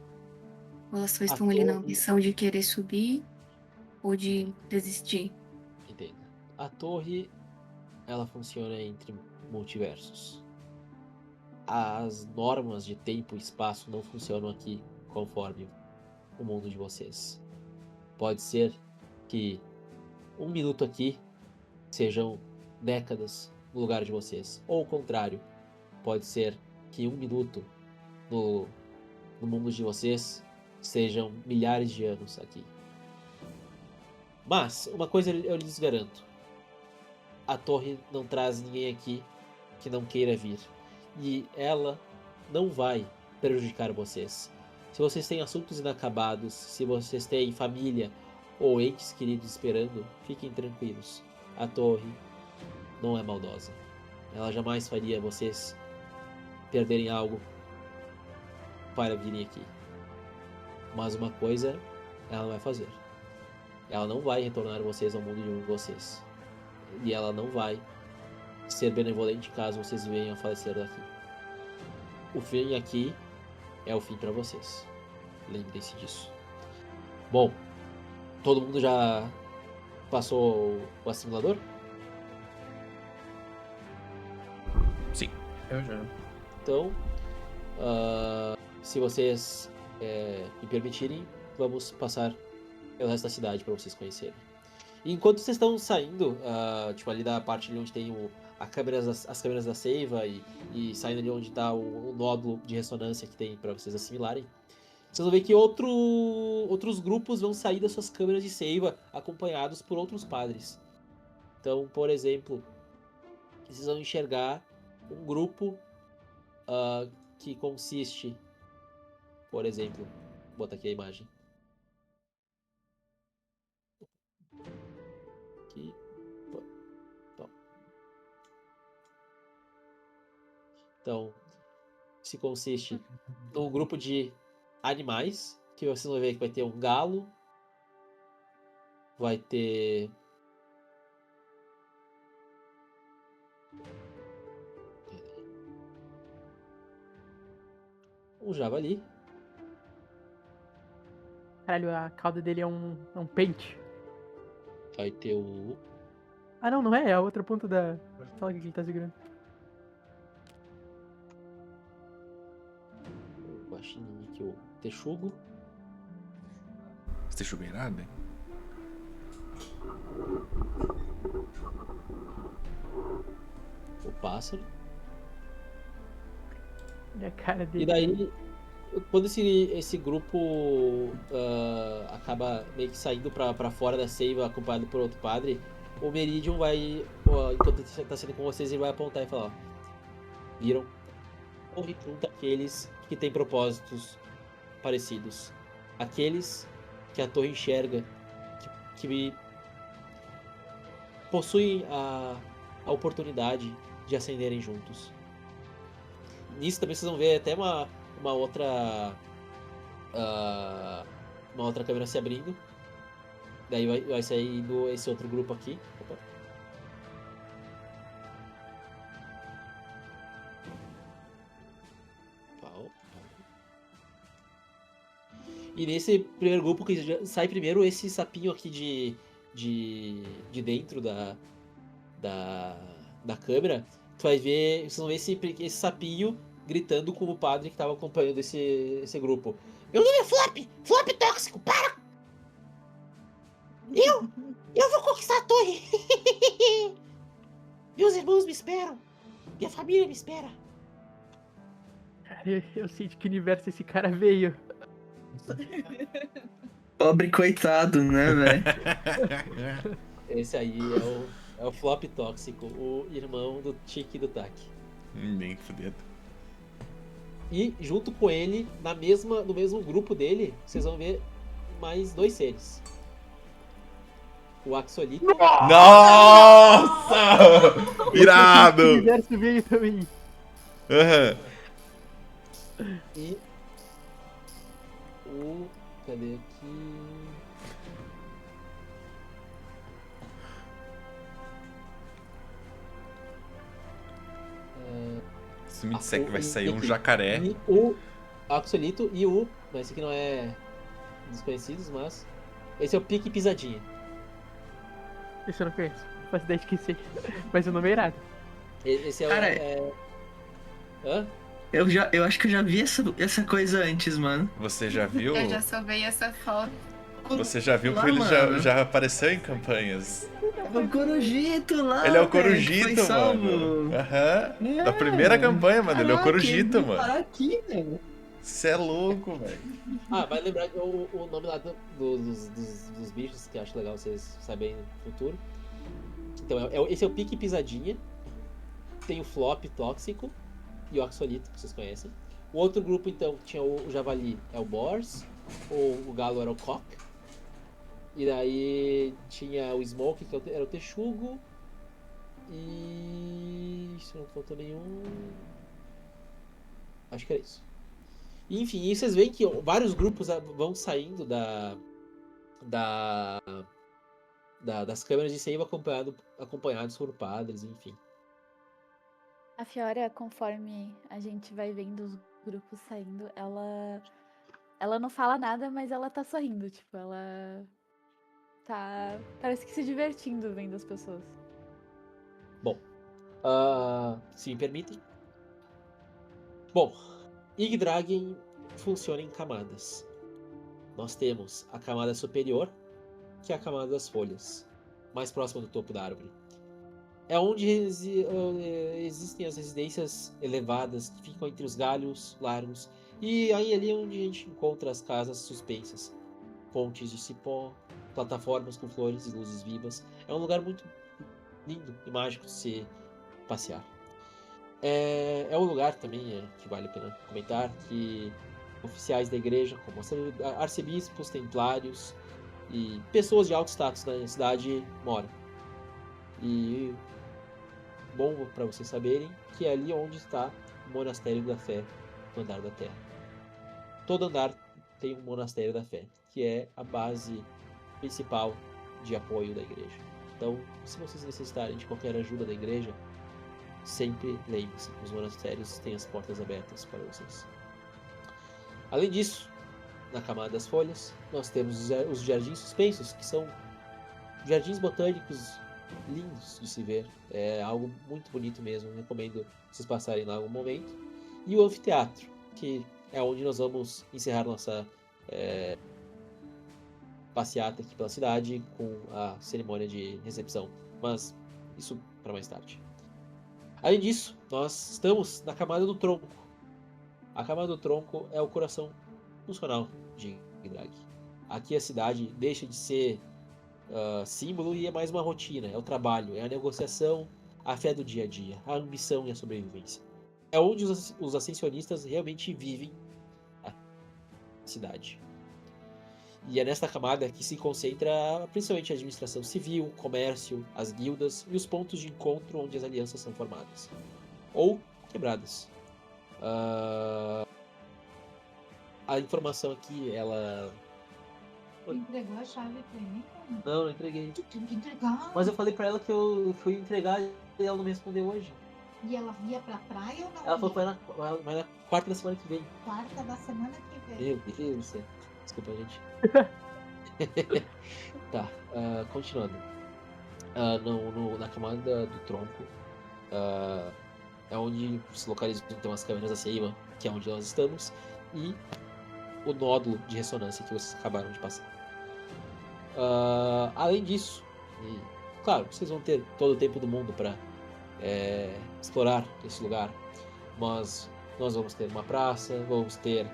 Ou elas só estão ali na ambição de querer subir ou de desistir? Entenda. A torre, ela funciona entre multiversos. As normas de tempo e espaço não funcionam aqui conforme o mundo de vocês. Pode ser que 1 minuto aqui sejam décadas no lugar de vocês. Ou o contrário, pode ser que 1 minuto no mundo de vocês sejam milhares de anos aqui. Mas, uma coisa eu lhes garanto. A torre não traz ninguém aqui que não queira vir. E ela não vai prejudicar vocês. Se vocês têm assuntos inacabados, se vocês têm família ou entes queridos esperando, fiquem tranquilos. A torre não é maldosa. Ela jamais faria vocês perderem algo para virem aqui. Mas uma coisa ela não vai fazer. Ela não vai retornar vocês ao mundo de vocês. E ela não vai ser benevolente caso vocês venham a falecer daqui. O fim aqui é o fim para vocês. Lembrem-se disso. Bom, todo mundo já passou o assimilador? Sim. Eu já. Então, se vocês me permitirem, vamos passar pelo resto da cidade para vocês conhecerem. E enquanto vocês estão saindo, tipo ali da parte ali onde tem as câmeras da seiva e saindo ali onde está o nódulo de ressonância que tem para vocês assimilarem, vocês vão ver que outros grupos vão sair das suas câmeras de seiva acompanhados por outros padres. Então, por exemplo, vocês vão enxergar um grupo que consiste, por exemplo, vou botar aqui a imagem. Aqui. Então, se consiste num grupo de animais, que vocês vão ver que vai ter um galo, vai ter um javali. Caralho, a cauda dele é um pente. Vai ter o Ah, não é. É a outra ponta da sala que ele tá segurando. guaxinim aqui, o texugo. Você chuveirado, hein? O pássaro. Olha a cara dele. E daí, quando esse grupo acaba meio que saindo pra fora da seiva, acompanhado por outro padre, o Meridian vai, enquanto ele tá saindo com vocês, ele vai apontar e falar: ó, viram? Corre junto aqueles que têm propósitos parecidos. Aqueles que a torre enxerga, que possuem a oportunidade de ascenderem juntos. nisso também vocês vão ver até uma outra uma outra câmera se abrindo. Daí vai sair esse outro grupo aqui. Opa. E nesse primeiro grupo que sai primeiro esse sapinho aqui de dentro da câmera, vocês vão ver esse sapinho gritando com o padre que estava acompanhando esse grupo. Meu nome é Flop! Flop tóxico, para! Eu vou conquistar a torre! Meus irmãos me esperam! Minha família me espera! Cara, eu sei de que universo esse cara veio. Pobre coitado, né, velho? Esse aí é o Flop tóxico, o irmão do Tiki e do Taki. Bem fudido. E junto com ele, no mesmo grupo dele, vocês vão ver mais 2 seres. O Axolito. Nossa! Irado! O universo veio também. Aham. E o... Cadê aqui? Se me disser que vai sair um jacaré. E o Axolito e o... Não, esse aqui não é Desconhecidos, mas... Esse é o Pique Pisadinha. Esse eu não conheço. Não faço ideia de que seja. Mas o nome é irado. Esse é Cara, o... Hã? eu acho que eu já vi essa coisa antes, mano. Você já viu? Eu já salvei essa foto. Você já viu Lá, que ele mano. já apareceu em campanhas? O Corujito lá. Ele é o velho, que Corujito, foi salvo. mano. Aham. Da primeira campanha, mano. Ele é o Caraca, Corujito, ele veio mano. parar aqui, velho. Você é louco, velho. Ah, vai lembrar o nome lá dos bichos, que eu acho legal vocês saberem no futuro. Então, esse é o Pique Pisadinha. Tem o Flop Tóxico e o Axolito, que vocês conhecem. O outro grupo, então, tinha o Javali, é o Bors. O Galo era o Cock. E daí tinha o Smoke, que era o Texugo. E... se não faltou nenhum... Acho que era isso. E, enfim, e vocês veem que vários grupos vão saindo das câmeras de save acompanhados por padres, enfim. A Fiora, conforme a gente vai vendo os grupos saindo, ela não fala nada, mas ela tá sorrindo, tipo, ela tá, parece que se divertindo vendo as pessoas. Bom, se me permitem. Bom, Yggdragen funciona em camadas. Nós temos a camada superior, que é a camada das folhas, mais próxima do topo da árvore. É onde existem as residências elevadas que ficam entre os galhos largos, e aí ali é onde a gente encontra as casas suspensas, pontes de cipó, plataformas com flores e luzes vivas. É um lugar muito lindo e mágico de se passear. É um lugar também que vale a pena comentar que oficiais da igreja, como arcebispos, templários e pessoas de alto status na cidade moram. E bom para vocês saberem que é ali onde está o Monastério da Fé no Andar da Terra. Todo andar tem um Monastério da Fé, que é a base principal de apoio da igreja. Então, se vocês necessitarem de qualquer ajuda da igreja, sempre lembre-se, os monastérios têm as portas abertas para vocês. Além disso, na camada das folhas, nós temos os jardins suspensos, que são jardins botânicos lindos de se ver. É algo muito bonito mesmo, recomendo vocês passarem lá algum momento. E o anfiteatro, que é onde nós vamos encerrar nossa passeata aqui pela cidade com a cerimônia de recepção, mas isso para mais tarde. Além disso, nós estamos na camada do tronco. A camada do tronco é o coração funcional de Yggdrag. Aqui a cidade deixa de ser símbolo e é mais uma rotina. É o trabalho, é a negociação, a fé do dia a dia, a ambição e a sobrevivência. É onde os ascensionistas realmente vivem a cidade. E é nesta camada que se concentra principalmente a administração civil, comércio, as guildas e os pontos de encontro onde as alianças são formadas ou quebradas. A informação aqui, ela... Tu entregou a chave pra mim, cara? Não entreguei. Tu tem que entregar. Mas eu falei pra ela que eu fui entregar e ela não me respondeu hoje. E ela ia pra praia ou não? Ela falou que ia? vai na quarta da semana que vem. Quarta da semana que vem. Meu Deus do céu. Desculpa, gente. Tá, continuando. Na camada do tronco, é onde se localizam então as câmeras da Seiva, que é onde nós estamos, e o nódulo de ressonância que vocês acabaram de passar. Além disso, e, claro, vocês vão ter todo o tempo do mundo para explorar esse lugar, mas nós vamos ter uma praça, vamos ter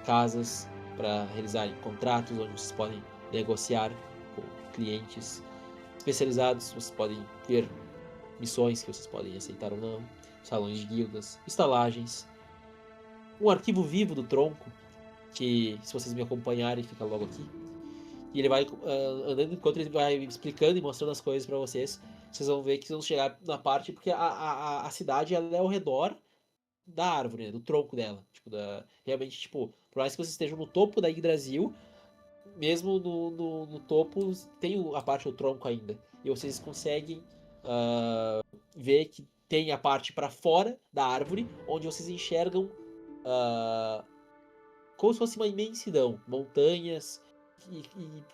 casas para realizarem contratos onde vocês podem negociar com clientes especializados, vocês podem ter missões que vocês podem aceitar ou não, salões de guildas, estalagens, um arquivo vivo do tronco, que se vocês me acompanharem fica logo aqui, e ele vai andando enquanto ele vai explicando e mostrando as coisas para vocês. Vocês vão ver que vão chegar na parte, porque a cidade ela é ao redor da árvore, né, do tronco dela. Tipo, realmente, tipo, por mais que vocês estejam no topo da Yggdrasil, mesmo no topo tem a parte do tronco ainda. E vocês conseguem ver que tem a parte para fora da árvore, onde vocês enxergam como se fosse uma imensidão, montanhas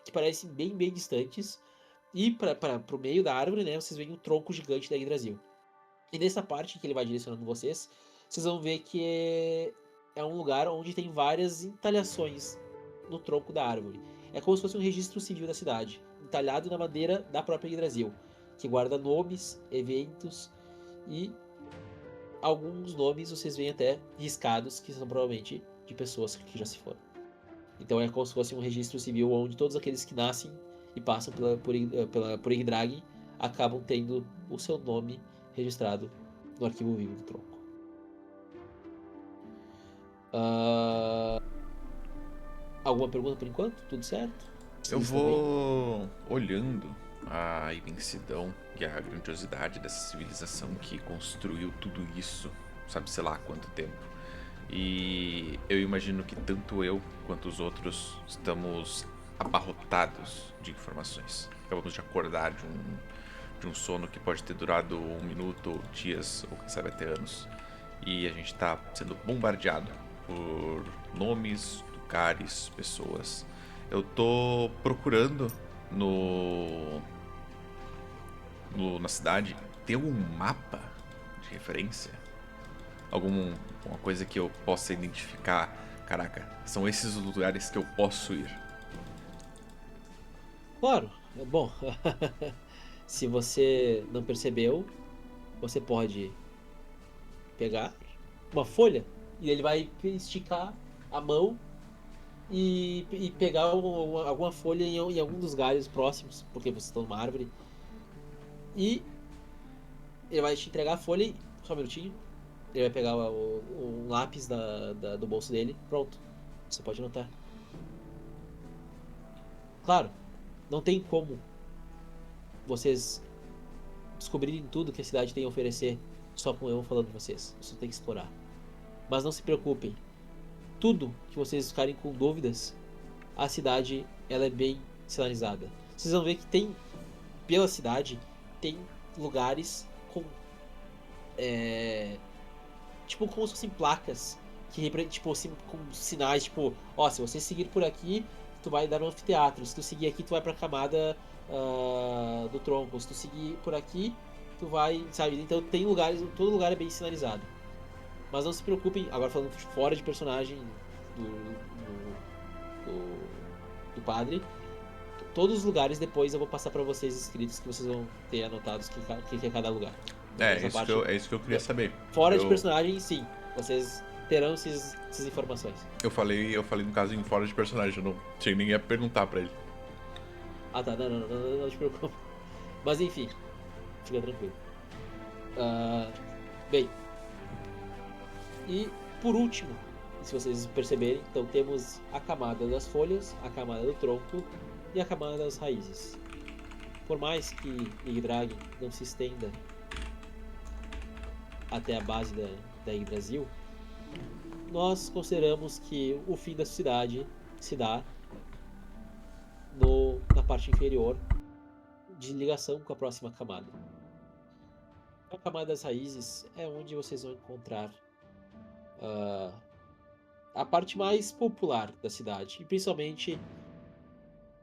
que parecem bem, bem distantes. E para o meio da árvore, né, vocês veem um tronco gigante da Yggdrasil. E nessa parte que ele vai direcionando vocês vão ver que é um lugar onde tem várias entalhações no tronco da árvore. É como se fosse um registro civil da cidade, entalhado na madeira da própria Yggdrasil, que guarda nomes, eventos e alguns nomes vocês veem até riscados, que são provavelmente de pessoas que já se foram. Então é como se fosse um registro civil onde todos aqueles que nascem e passam por Yggdrag acabam tendo o seu nome registrado no arquivo vivo do tronco. Alguma pergunta por enquanto? Tudo certo? Eu vou olhando a imensidão e a grandiosidade dessa civilização que construiu tudo isso, sabe, sei lá há quanto tempo. E eu imagino que tanto eu quanto os outros estamos abarrotados de informações. Acabamos de acordar de um sono que pode ter durado 1 minuto, dias, ou quem sabe até anos. E a gente está sendo bombardeado por nomes, lugares, pessoas. Eu tô procurando na cidade. Tem algum mapa de referência? Alguma coisa que eu possa identificar? Caraca, são esses os lugares que eu posso ir. Claro, bom, se você não percebeu, você pode pegar uma folha e ele vai esticar a mão e pegar alguma folha em algum dos galhos próximos, porque vocês estão numa árvore, e ele vai te entregar a folha e, só um minutinho, ele vai pegar um lápis do bolso dele, pronto, você pode anotar. Claro, não tem como vocês descobrirem tudo que a cidade tem a oferecer só com eu falando de vocês. Você tem que explorar. Mas não se preocupem. Tudo que vocês ficarem com dúvidas, a cidade ela é bem sinalizada. Vocês vão ver que tem, pela cidade, tem lugares com tipo como se fossem placas que tipo assim, com sinais tipo, ó, se você seguir por aqui tu vai dar um anfiteatro, se tu seguir aqui tu vai pra camada do tronco, se tu seguir por aqui tu vai, sabe, então tem lugares, todo lugar é bem sinalizado. Mas não se preocupem, agora falando fora de personagem do padre, todos os lugares depois eu vou passar pra vocês escritos que vocês vão ter anotados que é cada lugar. É isso que eu queria saber. Fora de personagem, sim, vocês terão essas informações. Eu falei no caso em fora de personagem, eu não tinha ninguém a perguntar pra ele. Ah tá, não te preocupe. Mas enfim, fica tranquilo. Bem, e por último, se vocês perceberem, então temos a camada das folhas, a camada do tronco e a camada das raízes. Por mais que Yggdrag não se estenda até a base da Yggdrasil, nós consideramos que o fim da cidade se dá na parte inferior de ligação com a próxima camada. A camada das raízes é onde vocês vão encontrar a parte mais popular da cidade, e principalmente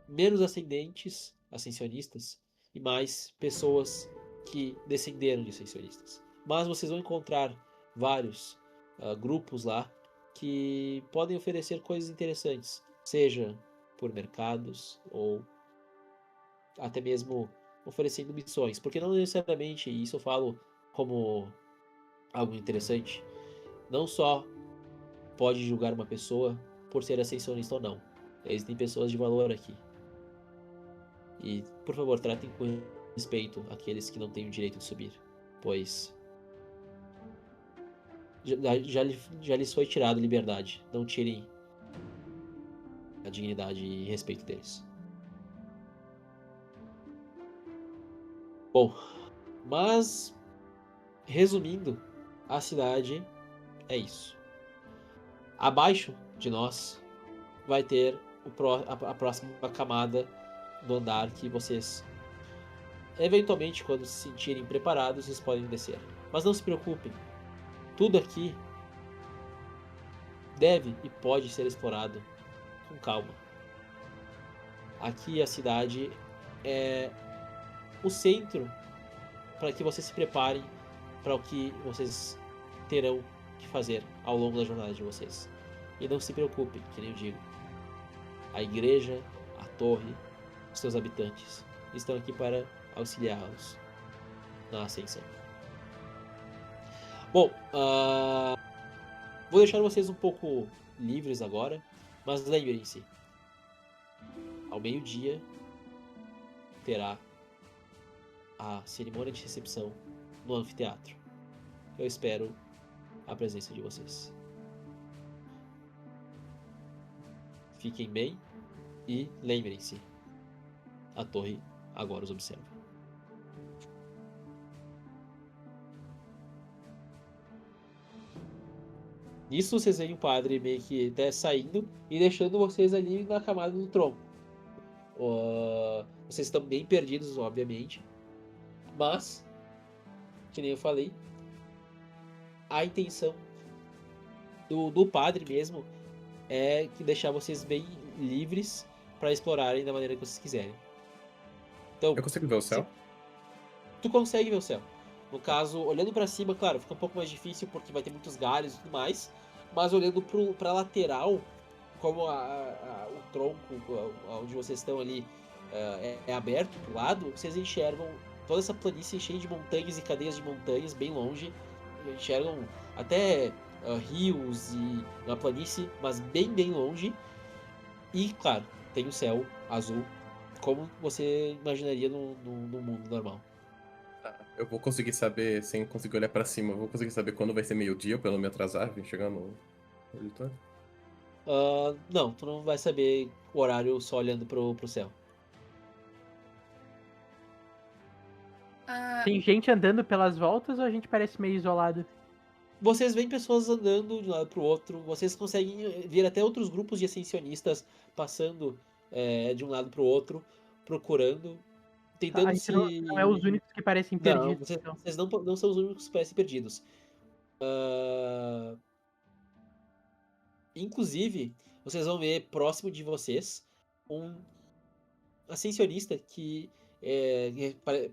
menos ascensionistas e mais pessoas que descenderam de ascensionistas. Mas vocês vão encontrar vários grupos lá que podem oferecer coisas interessantes, seja por mercados ou até mesmo oferecendo missões, porque não necessariamente, isso eu falo como algo interessante, não só pode julgar uma pessoa por ser ascensionista ou não. Existem pessoas de valor aqui. E, por favor, tratem com respeito aqueles que não têm o direito de subir, pois já lhes foi tirado a liberdade. Não tirem a dignidade e respeito deles. Bom, mas resumindo, a cidade é isso. Abaixo de nós vai ter a próxima camada do andar que vocês, eventualmente, quando se sentirem preparados, vocês podem descer. Mas não se preocupem, tudo aqui deve e pode ser explorado com calma. Aqui a cidade é o centro para que vocês se preparem para o que vocês terão que fazer ao longo da jornada de vocês. E não se preocupem, que nem eu digo. A igreja, a torre, os seus habitantes estão aqui para auxiliá-los na ascensão. Bom, vou deixar vocês um pouco livres agora, mas lembrem-se, ao meio-dia terá a cerimônia de recepção no anfiteatro. Eu espero a presença de vocês. Fiquem bem e lembrem-se, a torre agora os observa. Nisso vocês veem o padre meio que até saindo e deixando vocês ali na camada do tronco. Vocês estão bem perdidos, obviamente. Mas, que nem eu falei, a intenção do padre mesmo é que deixar vocês bem livres para explorarem da maneira que vocês quiserem. Então, Eu consigo ver o céu? Tu consegue ver o céu. No caso, olhando para cima, claro, fica um pouco mais difícil porque vai ter muitos galhos e tudo mais. Mas olhando para lateral, como o tronco onde vocês estão ali é aberto pro lado, vocês enxergam toda essa planície cheia de montanhas e cadeias de montanhas bem longe. Enxergam até rios e uma planície, mas bem longe. E, claro, tem o céu azul, como você imaginaria no mundo normal. Eu vou conseguir saber, sem conseguir olhar pra cima, eu vou conseguir saber quando vai ser meio-dia, pra eu não me atrasar, vir chegar no auditório? Não, tu não vai saber o horário só olhando pro céu. Tem gente andando pelas voltas ou a gente parece meio isolado? Vocês veem pessoas andando de um lado pro outro, vocês conseguem ver até outros grupos de ascensionistas passando de um lado pro outro, procurando, tentando se... Não é os únicos que parecem perdidos. Não, vocês não são os únicos que parecem perdidos. Inclusive, vocês vão ver próximo de vocês um ascensionista que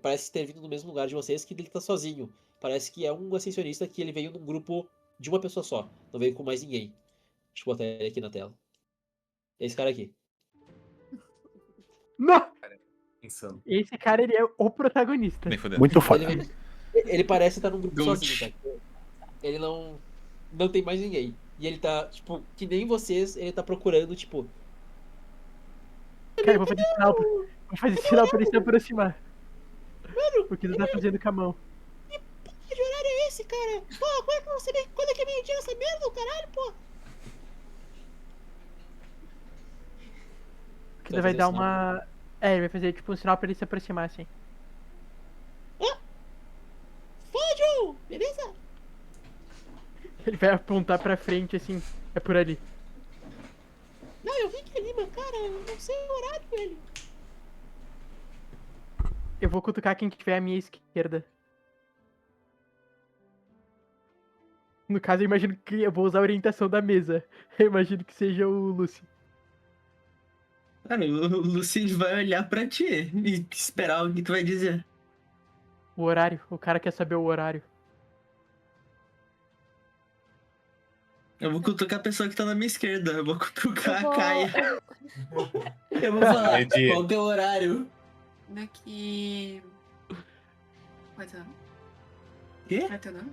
parece ter vindo no mesmo lugar de vocês, que ele tá sozinho. Parece que é um ascensionista que ele veio num grupo de uma pessoa só. Não veio com mais ninguém. Deixa eu botar ele aqui na tela. Esse cara aqui. Não! Insano. Esse cara, ele é o protagonista. Nem fudendo. Muito foda. Ele parece estar num grupo Gold. sozinho, tá? Ele não tem mais ninguém. E ele tá, tipo, que nem vocês, ele tá procurando, tipo... Cara, eu vou fazer sinal pra ele se aproximar. O que tu tá fazendo com a mão? Que horário é esse, cara? Pô, como é que você vê? Quando é que é meio-dia nessa merda, caralho, pô? Que ele vai dar uma... ele vai fazer tipo um sinal pra ele se aproximar, assim. Fala, Joe! Beleza? Ele Ele vai apontar pra frente, assim. É por ali. Não, eu vi que ali, mas cara, eu não sei o horário, velho. Eu vou cutucar quem tiver à minha esquerda. No caso, eu imagino que eu vou usar a orientação da mesa. Eu imagino que seja o Lucy. Cara, o Lucy vai olhar pra ti e esperar o que tu vai dizer. O horário. O cara quer saber o horário. Eu vou cutucar a pessoa que tá na minha esquerda. Eu vou cutucar Eu a vou- Caia. Eu vou falar, Entendi. qual que é o horário? Daqui. Qual é teu nome? Quê? Qual é teu nome?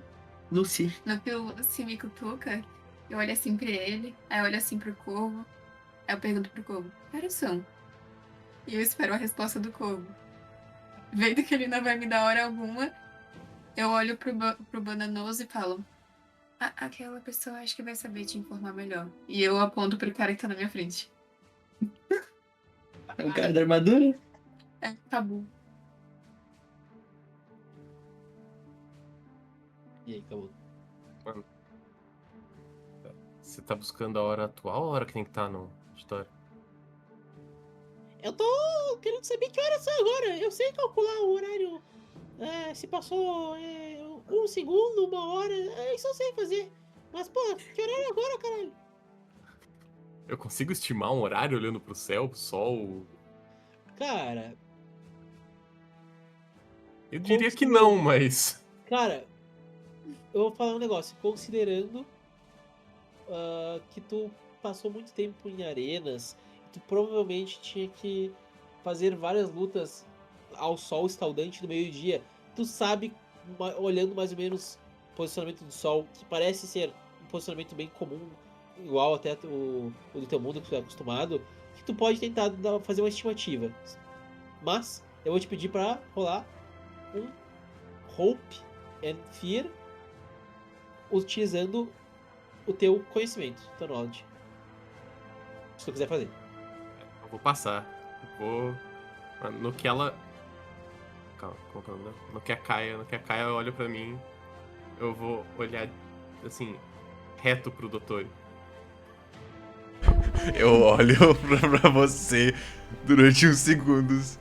Lucy. No que o Lucy me cutuca, eu olho assim pra ele, aí eu olho assim pro corvo, aí eu pergunto pro corvo, que horas são? E eu espero a resposta do corvo. Vendo que ele não vai me dar hora alguma, eu olho pro bananoso e falo, aquela pessoa acho que vai saber te informar melhor. E eu aponto pro cara que tá na minha frente. É o cara da armadura? É, tabu. E aí, acabou. Mano. Você tá buscando a hora atual ou a hora que tem que estar no história? Eu tô querendo saber que horas são agora. Eu sei calcular o horário. Se passou um segundo, uma hora. Isso eu sei fazer. Mas, pô, que horário é agora, caralho? Eu consigo estimar um horário olhando pro céu, pro sol? Cara, Eu diria que não, mas. cara, eu vou falar um negócio. Considerando que tu passou muito tempo em arenas, tu provavelmente tinha que fazer várias lutas ao sol escaldante do meio-dia. Tu sabe, olhando mais ou menos o posicionamento do sol, que parece ser um posicionamento bem comum, igual até o do teu mundo que tu é acostumado, que tu pode tentar fazer uma estimativa. Mas eu vou te pedir pra rolar um Hope and Fear utilizando o teu conhecimento, teu knowledge. Se tu quiser fazer. Eu vou passar. Eu vou. No que ela. Calma, como que é o nome? No que a Caia olha pra mim, eu vou olhar assim, reto pro doutor. Eu olho pra você durante uns segundos.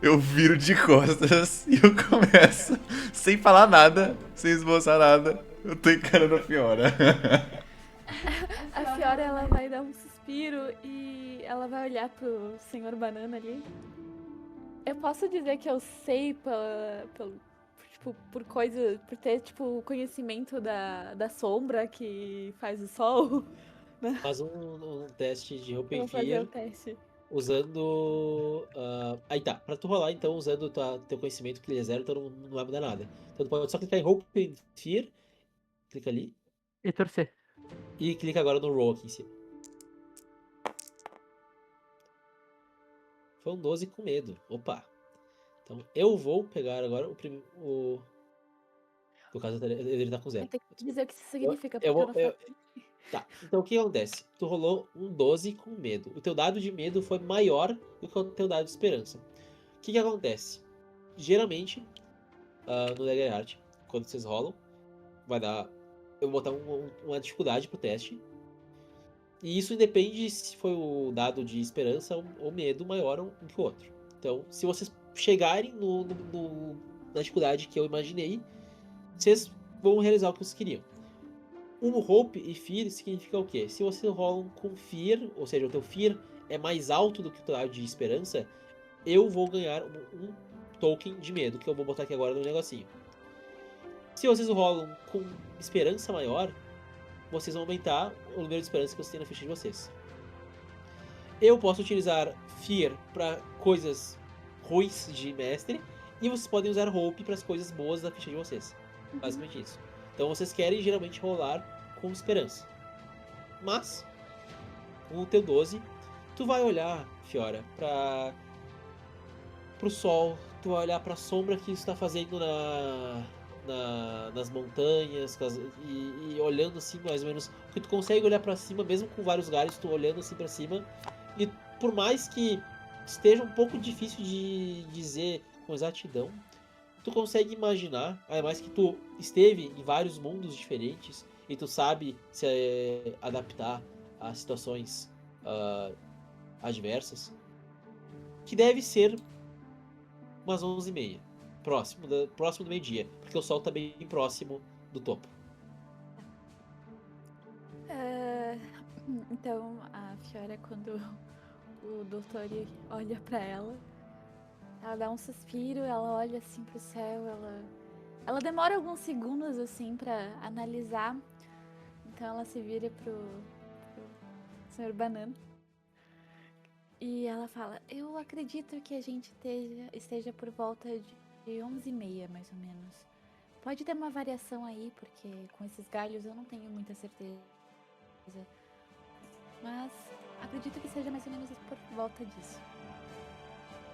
Eu viro de costas e eu começo, sem falar nada, sem esboçar nada, eu tô encarando a Fiora. A Fiora, ela vai dar um suspiro e ela vai olhar pro Senhor Banana ali. Eu posso dizer que eu sei por coisa, por ter, tipo, conhecimento da sombra que faz o sol. Faz um teste de Hope Eu and vou fazer Fear o teste. usando. Aí tá, pra tu rolar então, usando teu conhecimento, que ele é zero, então não vai mudar nada. Então tu pode só clicar em Hope and Fear, clica ali, E torcer. e clica agora no Roll aqui em cima. Foi um 12 com medo. Opa! Então eu vou pegar agora o primeiro. No caso, ele tá com Vai zero. ter que dizer o que isso significa, porque Eu eu vou. não faço. Tá, então o que acontece? Tu rolou um 12 com medo. O teu dado de medo foi maior do que o teu dado de esperança. O que acontece? Geralmente, no Dagger Art, quando vocês rolam, vai dar. Eu vou botar uma dificuldade pro teste. E isso independe se foi o dado de esperança ou medo maior um que o outro. Então, se vocês chegarem na dificuldade que eu imaginei, vocês vão realizar o que vocês queriam. O Hope e Fear significa o quê? Se você rola com Fear, ou seja, o teu Fear é mais alto do que o teu dado de esperança, eu vou ganhar um token de medo, que eu vou botar aqui agora no negocinho. Se vocês rolam com esperança maior, vocês vão aumentar o número de esperança que vocês têm na ficha de vocês. Eu posso utilizar Fear para coisas ruins de mestre, e vocês podem usar Hope para as coisas boas da ficha de vocês. Basicamente isso. Então vocês querem geralmente rolar com esperança. Mas, com o teu 12, tu vai olhar, Fiora, pro sol, tu vai olhar pra sombra que isso tá fazendo nas montanhas, e olhando assim mais ou menos, porque tu consegue olhar pra cima, mesmo com vários galhos, tu olhando assim pra cima, e por mais que esteja um pouco difícil de dizer com exatidão, tu consegue imaginar, ainda mais que tu esteve em vários mundos diferentes, e tu sabe se adaptar a situações adversas, que deve ser umas 11h30, próximo do meio-dia, porque o sol tá bem próximo do topo. Então, a Fiora, quando o doutor olha pra ela dá um suspiro, ela olha assim pro céu, ela demora alguns segundos assim pra analisar. Então ela se vira pro Sr. Banana e ela fala: eu acredito que a gente esteja por volta de 11h30, mais ou menos. Pode ter uma variação aí, porque com esses galhos eu não tenho muita certeza. Mas acredito que seja mais ou menos por volta disso.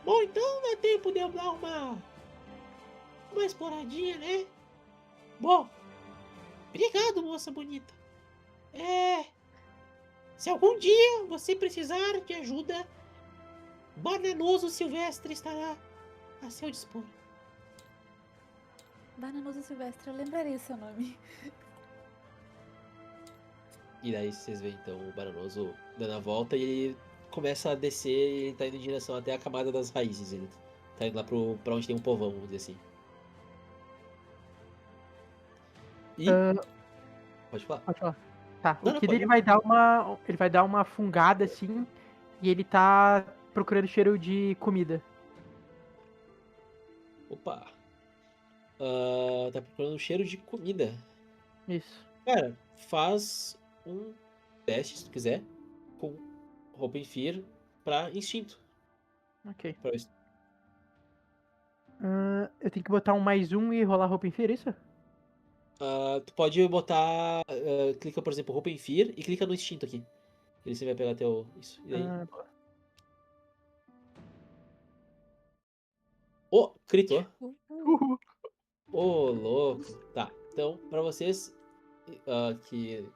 Bom, então dá tempo de eu dar uma exploradinha, né? Bom, obrigado, moça bonita. Se algum dia você precisar de ajuda, Bananoso Silvestre estará a seu dispor. Bananoso Silvestre, eu lembrarei o seu nome. E daí vocês veem então o Bananoso dando a volta e ele começa a descer e ele tá indo em direção até a camada das raízes. Ele tá indo lá pra onde tem um povão, vamos dizer assim. E. Pode falar. Pode falar. Tá, Não, o não, Kid pode ele vai dar uma fungada assim e ele tá procurando cheiro de comida. Opa. Tá procurando um cheiro de comida. Isso. Cara, faz um teste, se tu quiser, com Open Fear pra instinto. Ok. Pra isso. Eu tenho que botar um +1 e rolar roupa em feira, isso? Tu pode botar. Clica, por exemplo, Open Fear e clica no instinto aqui. Ele você vai pegar teu. Isso. E aí. Boa. Critou. Uhul. Louco. Tá. Então, pra vocês que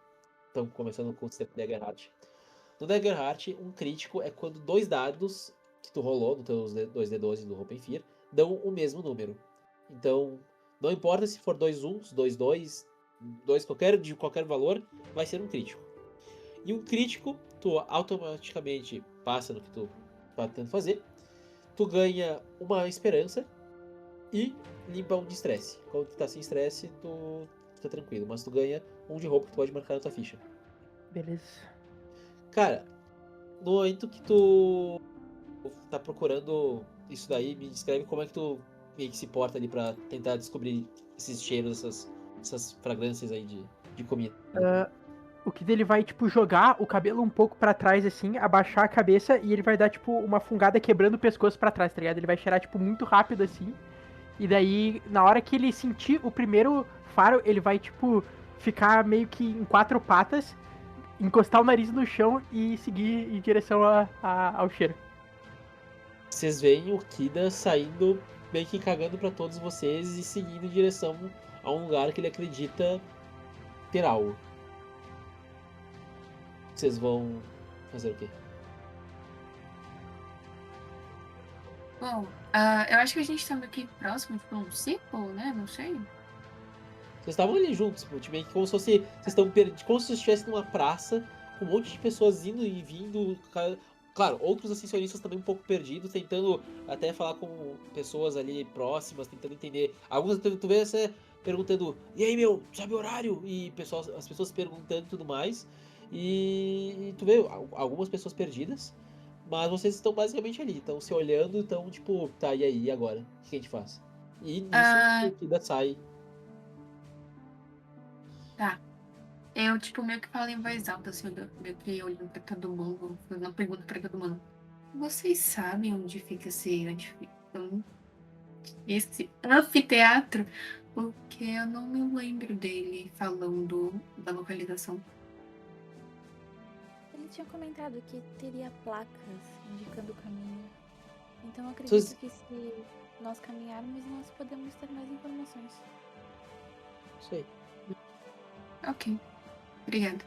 estão começando com o Daggerheart. No Daggerheart, um crítico é quando 2 dados que tu rolou nos teus 2d12 do Open Fear dão o mesmo número. Então, não importa se for 2 1s, 2 2, 2 de qualquer valor, vai ser um crítico. E um crítico, tu automaticamente passa no que tu tá tentando fazer, tu ganha uma esperança e limpa um de estresse. Quando tu tá sem estresse, tu tá tranquilo, mas tu ganha um de roupa que tu pode marcar na tua ficha. Beleza. Cara, no momento que tu tá procurando isso daí, me descreve como é que tu meio que se porta ali pra tentar descobrir esses cheiros, essas fragrâncias aí de comida. O Kid ele vai, tipo, jogar o cabelo um pouco pra trás, assim, abaixar a cabeça e ele vai dar, tipo, uma fungada quebrando o pescoço pra trás, tá ligado? Ele vai cheirar, tipo, muito rápido, assim. E daí, na hora que ele sentir o primeiro faro, ele vai, tipo, ficar meio que em 4 patas, encostar o nariz no chão e seguir em direção ao cheiro. Vocês veem o Kida saindo, meio que cagando pra todos vocês e seguindo em direção a um lugar que ele acredita ter algo. Vocês vão fazer o quê? Bom, eu acho que a gente tá meio que próximo, tipo, um círculo, né? Não sei. Vocês estavam ali juntos, meio que como se fosse. Vocês estão perdidos, como se vocês estivessem numa praça, com um monte de pessoas indo e vindo. Claro, outros ascensionistas também um pouco perdidos, tentando até falar com pessoas ali próximas, tentando entender. Alguns tu vê você perguntando, e aí meu, sabe o horário? E as pessoas perguntando e tudo mais. E tu vê algumas pessoas perdidas, mas vocês estão basicamente ali, estão se olhando, estão tipo, tá, e aí, e agora? O que a gente faz? E nisso o Kida sai. Tá. Eu, tipo, meio que falo em voz alta, assim, meio que olhando pra todo mundo, fazendo uma pergunta pra todo mundo. Vocês sabem onde fica esse anfiteatro? Porque eu não me lembro dele falando da localização. Ele tinha comentado que teria placas indicando o caminho. Então eu acredito que se nós caminharmos, nós podemos ter mais informações. Isso aí. Ok. Obrigada.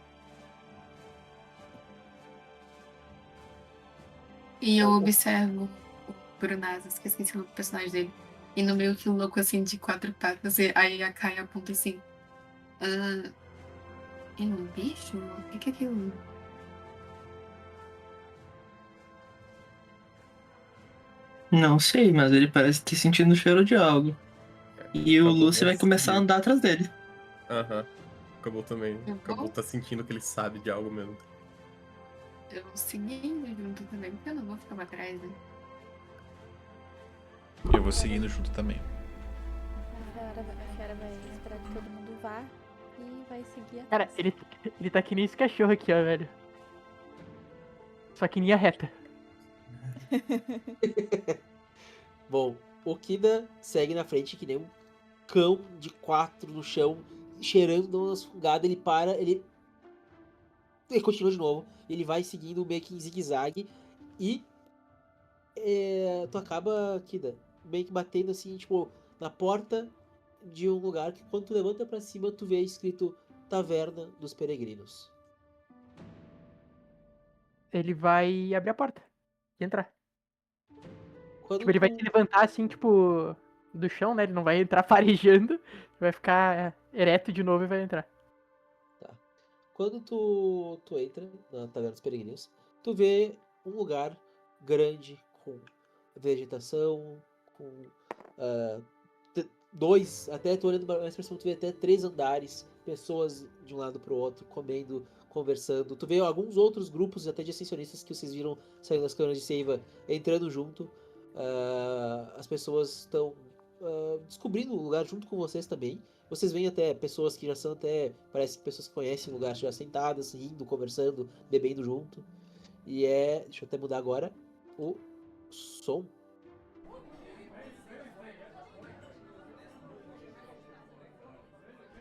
E eu observo o Brunazas, que eu esqueci o nome do personagem dele. E no meio que louco, assim, de 4 patas, e aí a Kaia aponta assim. É um bicho? O que é aquilo? Não sei, mas ele parece ter sentindo o cheiro de algo. E o Acabou Lucy vai de começar a seguir. andar atrás dele. Aham. Acabou também. Eu Acabou vou? tá sentindo que ele sabe de algo mesmo. Eu vou seguindo junto também, porque eu não vou ficar pra trás, né? Eu vou seguindo junto também. A Fiora vai esperar que todo mundo vá e vai seguir Cara, atrás. ele tá que nem esse cachorro aqui, ó, velho. Só que em linha reta. Bom, o Kida segue na frente que nem um cão de 4 no chão, cheirando umas fungadas. Ele para, ele continua de novo. Ele vai seguindo meio que em zigue-zague. E tu acaba, Kida, meio que batendo assim, tipo, na porta de um lugar que quando tu levanta pra cima, tu vê escrito Taverna dos Peregrinos. Ele vai abrir a porta e entrar. Quando Tipo, ele vai tu- se levantar assim, tipo, do chão, né? Ele não vai entrar farejando. Vai ficar ereto de novo e vai entrar. Quando tu entra na Taverna dos Peregrinos, tu vê um lugar grande, com vegetação, com dois, até tu olhando mais pra cima, tu vê até 3 andares, pessoas de um lado pro outro, comendo, conversando. Tu vê alguns outros grupos, até de ascensionistas que vocês viram saindo das câmaras de seiva, entrando junto. As pessoas estão descobrindo o lugar junto com vocês também. Vocês veem até pessoas que já são até, parece que pessoas que conhecem o lugar já sentadas, rindo, conversando, bebendo junto. E deixa eu até mudar agora o som.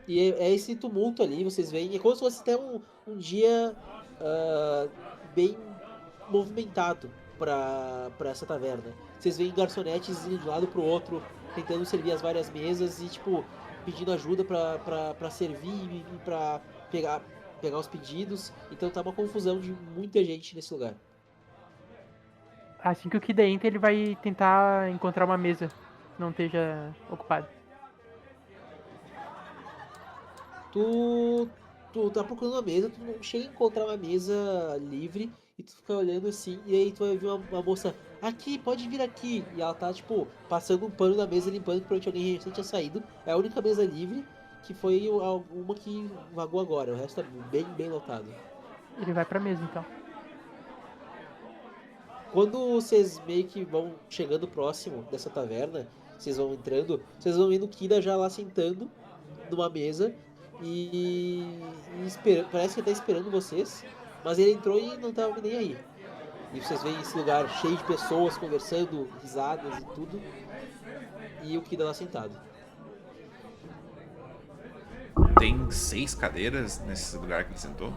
E é esse tumulto ali, vocês veem, é como se fosse até um dia bem movimentado para essa taverna. Vocês veem garçonetes indo de um lado pro outro, tentando servir as várias mesas e, tipo, pedindo ajuda pra servir e pra pegar os pedidos. Então tá uma confusão de muita gente nesse lugar. Assim que o Kida entra, ele vai tentar encontrar uma mesa que não esteja ocupada. Tu tá procurando uma mesa, tu não chega a encontrar uma mesa livre e tu fica olhando assim, e aí tu vai ver uma moça, aqui, pode vir aqui. E ela tá, tipo, passando um pano na mesa, limpando, que provavelmente alguém recente tinha saído. É a única mesa livre, que foi uma que vagou agora, o resto tá bem, bem lotado. Ele vai pra mesa, então. Quando vocês meio que vão chegando próximo dessa taverna, vocês vão entrando, vocês vão vendo o Kida já lá sentando numa mesa parece que ele tá esperando vocês, mas ele entrou e não tava nem aí. E vocês veem esse lugar cheio de pessoas conversando, risadas e tudo, e o Kida lá sentado. Tem 6 cadeiras nesse lugar que ele sentou?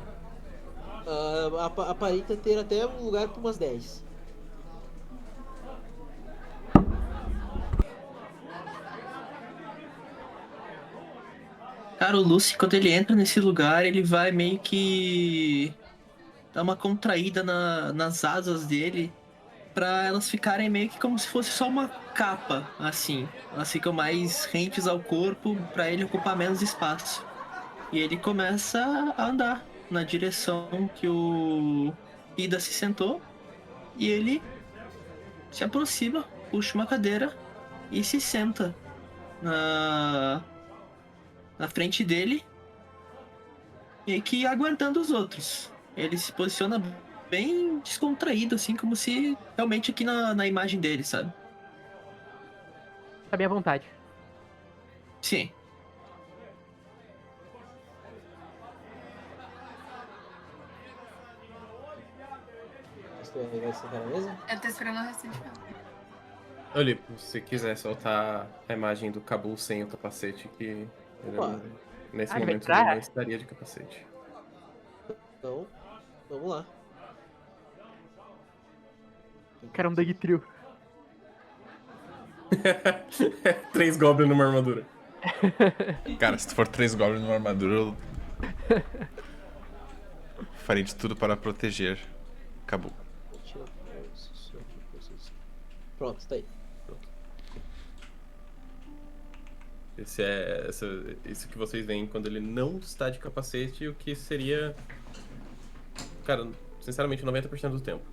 Aparenta ter até um lugar para umas 10. Cara, o Lucy, quando ele entra nesse lugar, ele vai meio que dar uma contraída nas asas dele pra elas ficarem meio que como se fosse só uma capa, assim. Elas ficam mais rentes ao corpo pra ele ocupar menos espaço. E ele começa a andar na direção que o Ida se sentou e ele se aproxima, puxa uma cadeira e se senta na frente dele, meio que aguardando os outros. Ele se posiciona bem descontraído, assim, como se realmente aqui na imagem dele, sabe? Tá bem à vontade. Sim. Você vai sentar na mesa? Eu tô esperando o restante falar. Olha, se quiser soltar a imagem do Cabu sem o capacete, que ele, Opa. nesse Vai momento entrar? ele não estaria de capacete. Então, vamos lá. Cara, um Doug Trio. 3 goblins numa armadura. Cara, se tu for 3 goblins numa armadura, eu farei de tudo para proteger Cabu. Pronto, tá aí. Isso que vocês veem quando ele não está de capacete, o que seria, cara, sinceramente, 90% do tempo.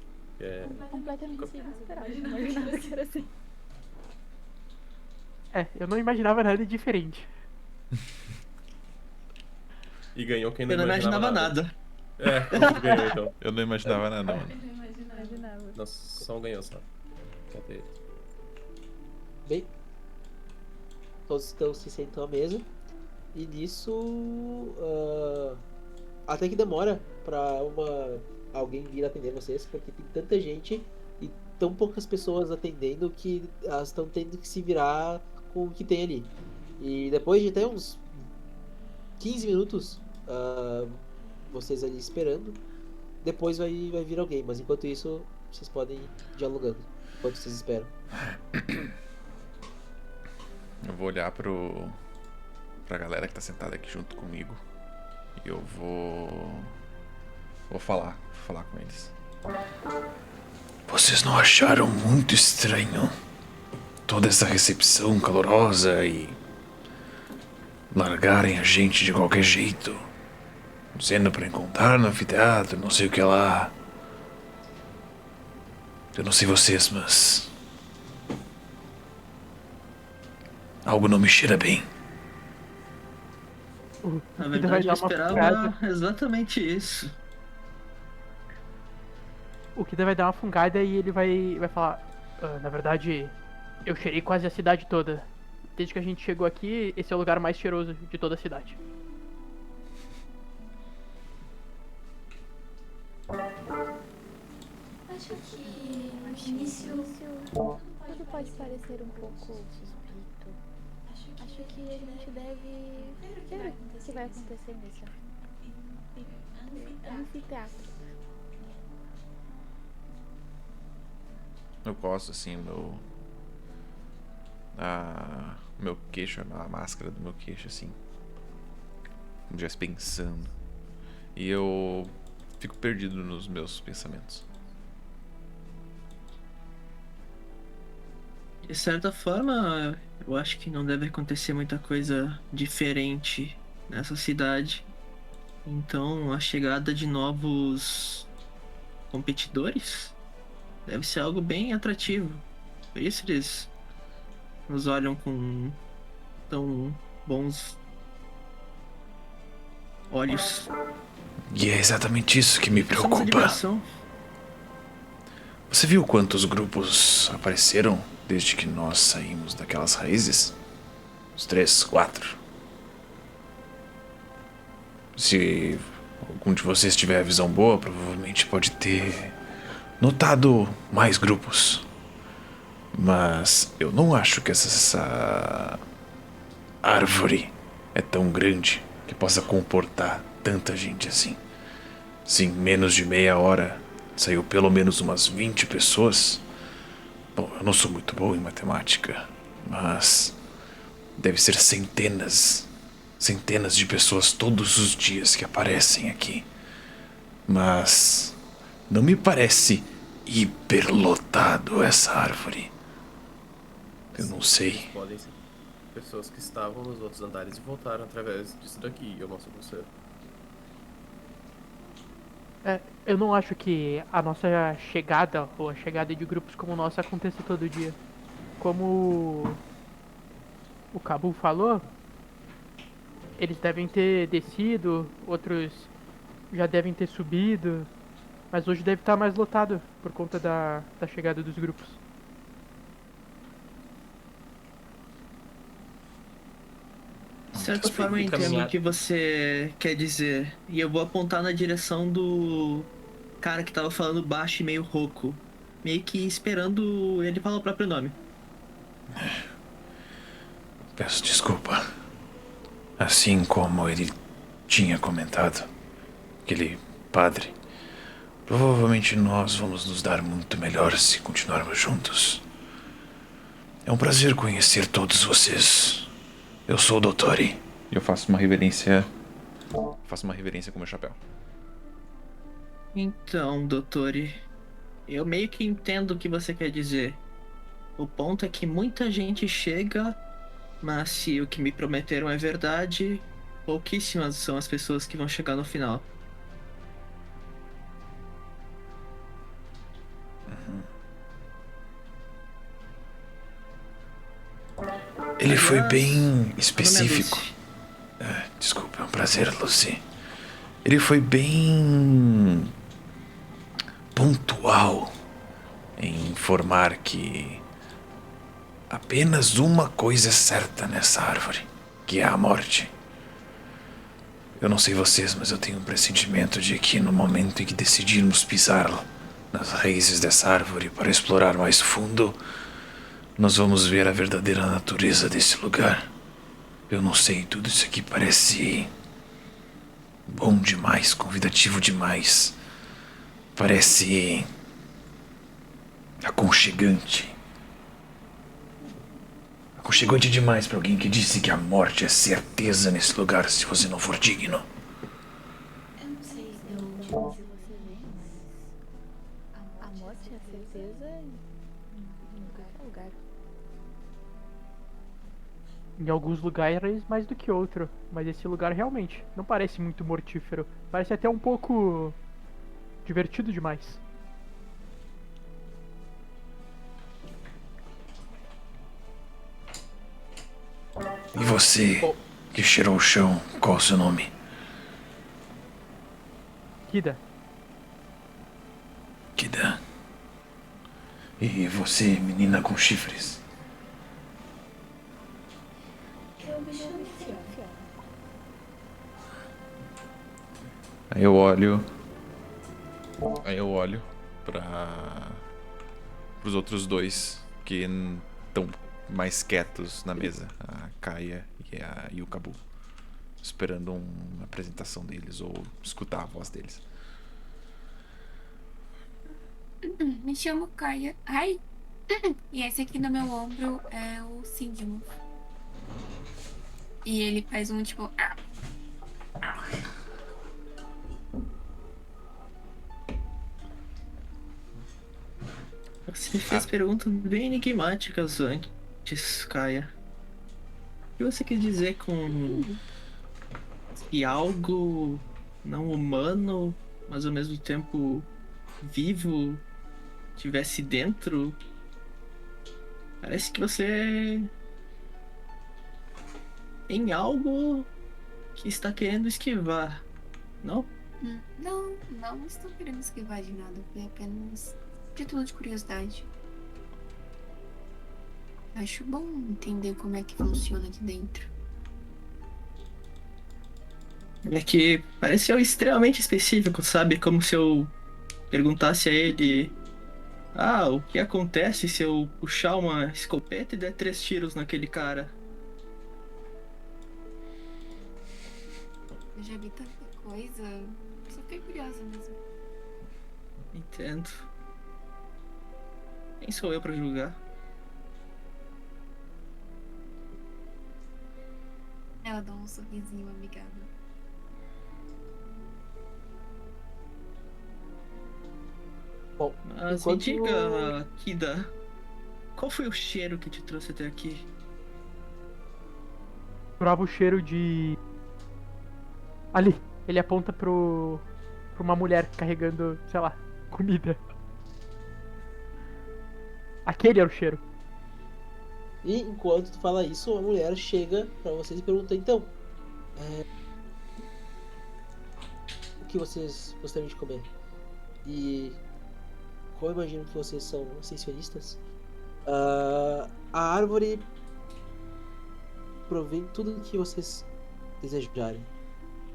Completamente inesperado. Não imaginava que era assim. Eu não imaginava nada diferente. E ganhou quem não Eu não imaginava nada. nada. Todo mundo ganhou, então. Eu não imaginava nada, mano. Imaginava. Nossa, só um ganhou, só. Cadê? Bem, todos então se sentam à mesa. E nisso. Até que demora pra alguém vir atender vocês, porque tem tanta gente e tão poucas pessoas atendendo que elas estão tendo que se virar com o que tem ali. E depois de até uns 15 minutos, vocês ali esperando, depois vai vir alguém, mas enquanto isso, vocês podem ir dialogando, enquanto vocês esperam. Eu vou olhar pra galera que tá sentada aqui junto comigo. E eu vou falar com eles. Vocês não acharam muito estranho toda essa recepção calorosa e largarem a gente de qualquer jeito, dizendo pra encontrar no anfiteatro, não sei o que lá. Eu não sei vocês, mas algo não me cheira bem. Na Ele vai verdade, dar eu uma esperava fungada. exatamente isso. O Kida vai dar uma fungada e ele vai falar: na verdade, eu cheirei quase a cidade toda. Desde que a gente chegou aqui, esse é o lugar mais cheiroso de toda a cidade. Acho que no início Tudo pode parecer um pouco suspeito. Acho que a gente deve ver o que vai acontecer nesse anfiteatro. Eu gosto assim, meu queixo, a máscara do meu queixo, assim. Como já pensando. E eu fico perdido nos meus pensamentos. De certa forma, eu acho que não deve acontecer muita coisa diferente nessa cidade. Então, a chegada de novos competidores deve ser algo bem atrativo. Por isso eles nos olham com tão bons olhos. E é exatamente isso que me Isso é uma preocupa. diversão. Você viu quantos grupos apareceram desde que nós saímos daquelas raízes? Uns 3, 4. Se algum de vocês tiver a visão boa, provavelmente pode ter notado mais grupos. Mas eu não acho que essa árvore é tão grande que possa comportar tanta gente assim. Se em menos de meia hora saiu pelo menos umas 20 pessoas. Bom, eu não sou muito bom em matemática, mas deve ser centenas de pessoas todos os dias que aparecem aqui. Mas não me parece hiperlotado essa árvore. Eu não sei. Podem ser pessoas que estavam nos outros andares e voltaram através disso daqui. Eu não sei você. Eu não acho que a nossa chegada, ou a chegada de grupos como o nosso, aconteça todo dia. Como o Cabu falou, eles devem ter descido, outros já devem ter subido, mas hoje deve estar mais lotado por conta da chegada dos grupos. De certa forma, eu entendo o que você quer dizer. E eu vou apontar na direção do cara que tava falando baixo e meio rouco. Meio que esperando ele falar o próprio nome. Peço desculpa. Assim como ele tinha comentado, aquele padre, provavelmente nós vamos nos dar muito melhor se continuarmos juntos. É um prazer conhecer todos vocês. Eu sou o Dottori. E eu faço uma reverência. Com o meu chapéu. Então, Dottori, eu meio que entendo o que você quer dizer. O ponto é que muita gente chega Mas se o que me prometeram é verdade, pouquíssimas são as pessoas que vão chegar no final. Ele foi Aliás, bem meu nome é específico. Lucy. Desculpa, é um prazer, Lucy. Ele foi bem pontual em informar que apenas uma coisa é certa nessa árvore, que é a morte. Eu não sei vocês, mas eu tenho um pressentimento de que no momento em que decidirmos pisar nas raízes dessa árvore para explorar mais fundo, nós vamos ver a verdadeira natureza desse lugar. Eu não sei, tudo isso aqui parece bom demais, convidativo demais. Parece aconchegante. Aconchegante demais para alguém que disse que a morte é certeza nesse lugar se você não for digno. Eu não sei se você vê, mas a morte é a certeza em qualquer lugar. Em alguns lugares mais do que outro, mas esse lugar realmente não parece muito mortífero. Parece até um pouco divertido demais. E você, que cheirou o chão, qual o seu nome? Kida, Kida. E você, menina com chifres? Eu me chamo Fiona. Aí eu olho para os outros dois que estão mais quietos na mesa, a Kaia e o Kabu, esperando uma apresentação deles ou escutar a voz deles. Me chamo Kaia. Ai! E esse aqui no meu ombro é o Sigmund. E ele faz um tipo. Você fez perguntas bem enigmáticas antes, Kaia. O que você quis dizer com que algo não humano, mas ao mesmo tempo vivo, tivesse dentro? Parece que você tem algo que está querendo esquivar, não? Não estou querendo esquivar de nada. Foi apenas título de curiosidade. Acho bom entender como é que funciona aqui dentro. É que pareceu extremamente específico, sabe? Como se eu perguntasse a ele: ah, o que acontece se eu puxar uma escopeta e der 3 tiros naquele cara? Eu já vi tanta coisa. Só fiquei curiosa mesmo. Entendo. Quem sou eu pra julgar? Ela dá um sorrisinho amigável. Bom, Mas enquanto... me diga, Kida, qual foi o cheiro que te trouxe até aqui? Prova o cheiro de... Ali, ele aponta pra uma mulher carregando, sei lá, comida. Aquele era o cheiro. E enquanto tu fala isso, a mulher chega pra vocês e pergunta: então, o que vocês gostariam de comer? E como eu imagino que vocês são ascensionistas, a árvore provém tudo o que vocês desejarem.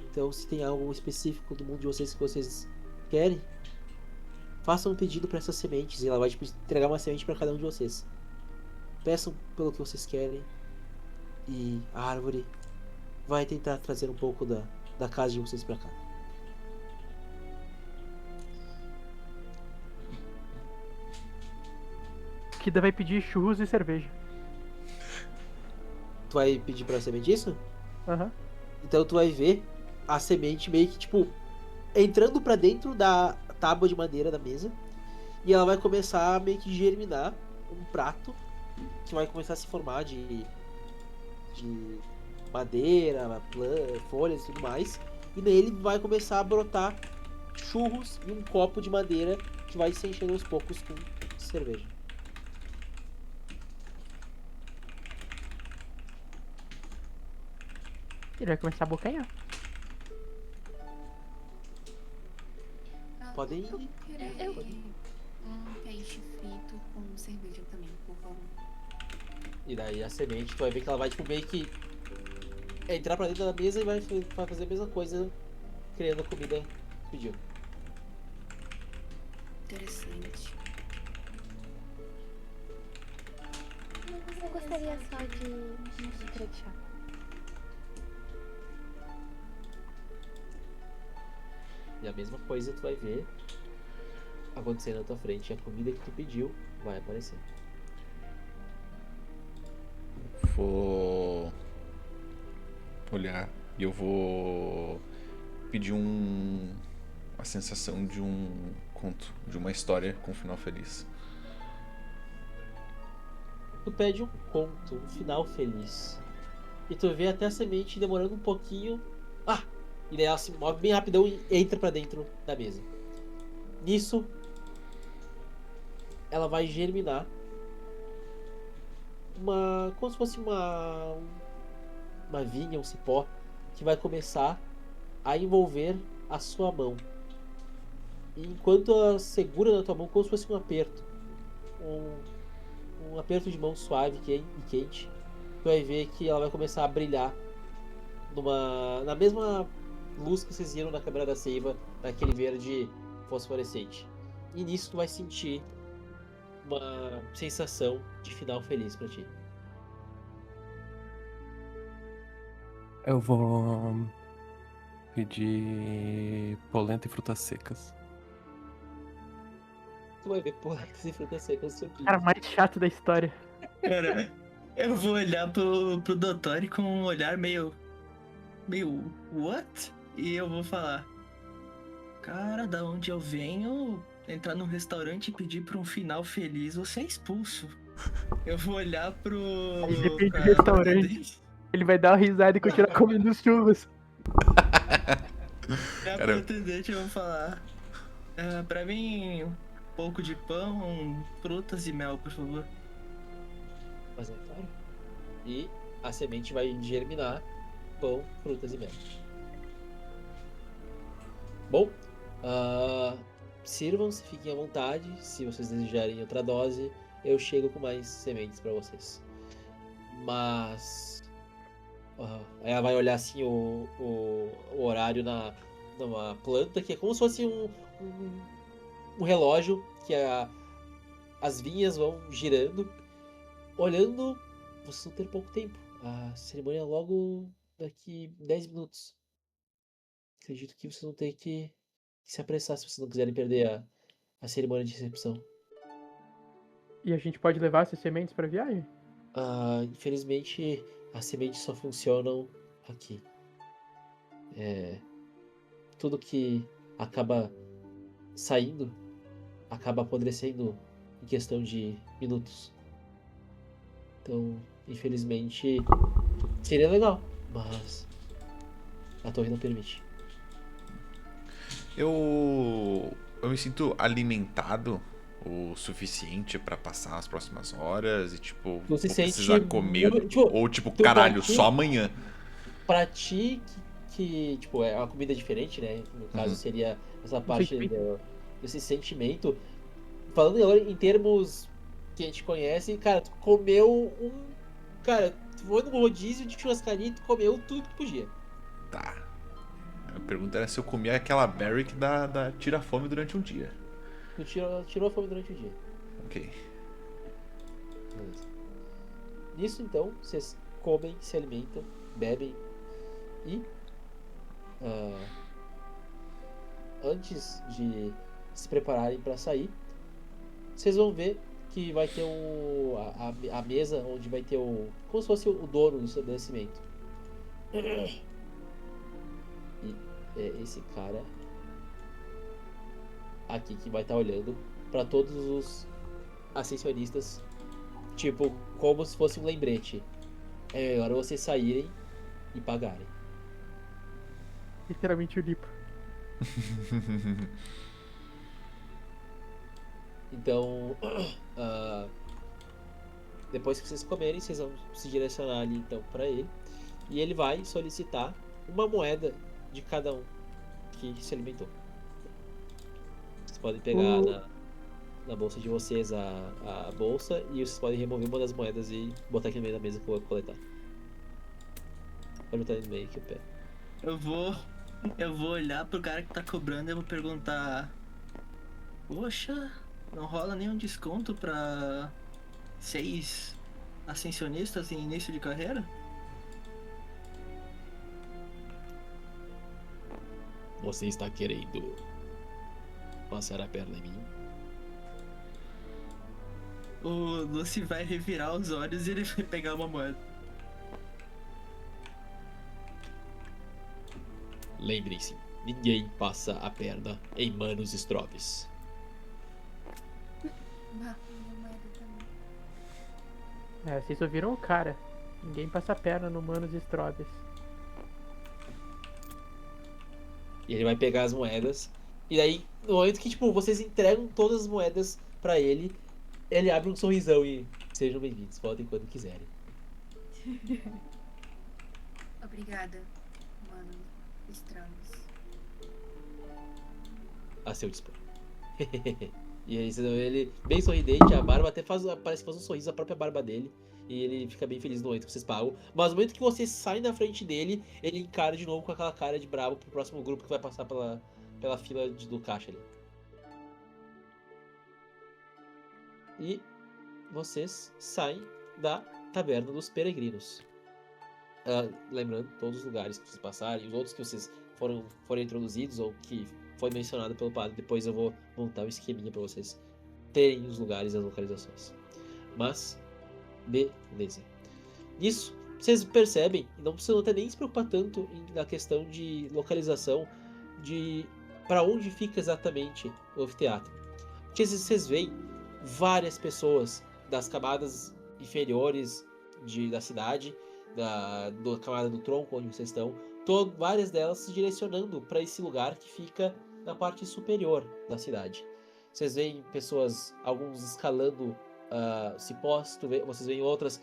Então, se tem algo específico do mundo de vocês que vocês querem, façam um pedido para essas sementes e ela vai entregar uma semente para cada um de vocês. Peçam pelo que vocês querem e a árvore vai tentar trazer um pouco da casa de vocês para cá. Kida vai pedir churros e cerveja. Tu vai pedir pra semente isso? Aham. Então tu vai ver a semente meio que, tipo, entrando pra dentro da tábua de madeira da mesa. E ela vai começar a meio que germinar um prato que vai começar a se formar de de madeira, folhas e tudo mais. E nele vai começar a brotar churros e um copo de madeira que vai se enchendo aos poucos com cerveja. Ele vai começar a bocanhar. Podem Eu ir. queria um peixe frito com cerveja também, por favor. E daí a semente, tu vai ver que ela vai tipo meio que entrar pra dentro da mesa e vai fazer a mesma coisa, criando a comida que pediu. Interessante. Eu gostaria só de uma xícara de chá. E a mesma coisa tu vai ver acontecer na tua frente. A comida que tu pediu vai aparecer. Vou olhar e eu vou pedir a sensação de um conto, de uma história com um final feliz. Tu pede um conto, um final feliz. E tu vê até a semente demorando um pouquinho. E daí ela se move bem rapidão e entra pra dentro da mesa. Nisso, ela vai germinar como se fosse uma vinha, um cipó, que vai começar a envolver a sua mão. E enquanto ela segura na tua mão como se fosse um aperto, um aperto de mão suave e quente, tu vai ver que ela vai começar a brilhar na mesma luz que vocês viram na câmera da seiva, naquele verde fosforescente. E nisso tu vai sentir uma sensação de final feliz pra ti. Eu vou pedir polenta e frutas secas. Tu vai ver poletas e frutas secas no seu Cara mais chato da história. Cara, eu vou olhar pro Dottori com um olhar meio what? E eu vou falar: cara, da onde eu venho, entrar num restaurante e pedir pra um final feliz, você é expulso. Eu vou olhar pro... Aí depende do pra restaurante. atendente, Ele vai dar uma risada e continuar comendo os churros. olhar pro atendente e eu vou falar: pra mim, um pouco de pão, frutas e mel, por favor. Mas é claro. E a semente vai germinar pão, frutas e mel. Bom, sirvam-se, fiquem à vontade. Se vocês desejarem outra dose, eu chego com mais sementes para vocês. Mas ela vai olhar assim o horário numa planta que é como se fosse um relógio que as vinhas vão girando. Olhando, vocês vão ter pouco tempo. A cerimônia é logo daqui 10 minutos. Acredito que vocês vão ter que se apressar se vocês não quiserem perder a cerimônia de recepção. E a gente pode levar essas sementes pra viagem? Infelizmente, as sementes só funcionam aqui. Tudo que acaba saindo acaba apodrecendo em questão de minutos. Então, infelizmente, seria legal, mas a torre não permite. Eu me sinto alimentado o suficiente pra passar as próximas horas e tipo, Tu vou se sente precisar comer ou tipo, tu caralho, pra ti- só amanhã. Pra ti, que tipo, é uma comida diferente, né? No caso, seria essa parte desse sentimento. Falando agora em termos que a gente conhece, cara, tu comeu Cara, tu foi no rodízio de churrascaria e tu comeu tudo que tu podia. Tá. A pergunta era se eu comia aquela berry que tira fome durante um dia. Tu tirou a fome durante o dia. Ok. Beleza. Nisso, então, vocês comem, se alimentam, bebem e antes de se prepararem para sair, vocês vão ver que vai ter a mesa onde vai ter como se fosse o dono do estabelecimento. E é esse cara aqui que vai estar olhando para todos os ascensionistas, tipo, como se fosse um lembrete. é melhor vocês saírem e pagarem. Literalmente o Lipo. Então, depois que vocês comerem, vocês vão se direcionar ali então para ele. E ele vai solicitar uma moeda de cada um que se alimentou. Vocês podem pegar na bolsa de vocês a bolsa e vocês podem remover uma das moedas e botar aqui no meio da mesa que eu vou coletar. Pode botar aí no meio que eu pego. Eu vou olhar pro cara que tá cobrando e eu vou perguntar: poxa, não rola nenhum desconto pra 6 ascensionistas em início de carreira? Você está querendo passar a perna em mim? O Lucy vai revirar os olhos e ele vai pegar uma moeda. Lembrem-se, ninguém passa a perna em Manos Stroves. Bah, minha moeda também. Vocês ouviram o cara. Ninguém passa a perna no Manos Stroves. E ele vai pegar as moedas. E daí, no momento que tipo, vocês entregam todas as moedas pra ele, ele abre um sorrisão e sejam bem-vindos, voltem quando quiserem. Obrigada, mano. Estranhos. A seu dispor. E aí vocês vê ele bem sorridente, a barba até parece que faz um sorriso, a própria barba dele. E ele fica bem feliz no momento que vocês pagam. Mas no momento que vocês saem na frente dele, ele encara de novo com aquela cara de bravo pro próximo grupo que vai passar pela fila do caixa ali. E vocês saem da Taberna dos Peregrinos. Lembrando, todos os lugares que vocês passarem, os outros que vocês foram introduzidos ou que foi mencionado pelo padre, depois eu vou montar um esqueminha para vocês terem os lugares e as localizações. Mas, beleza. Nisso, vocês percebem, não precisam até nem se preocupar tanto na questão de localização, de para onde fica exatamente o anfiteatro. Porque vocês veem várias pessoas das camadas inferiores da cidade, da camada do tronco onde vocês estão, várias delas se direcionando para esse lugar que fica na parte superior da cidade. Vocês veem pessoas, alguns escalando cipós, vocês veem outras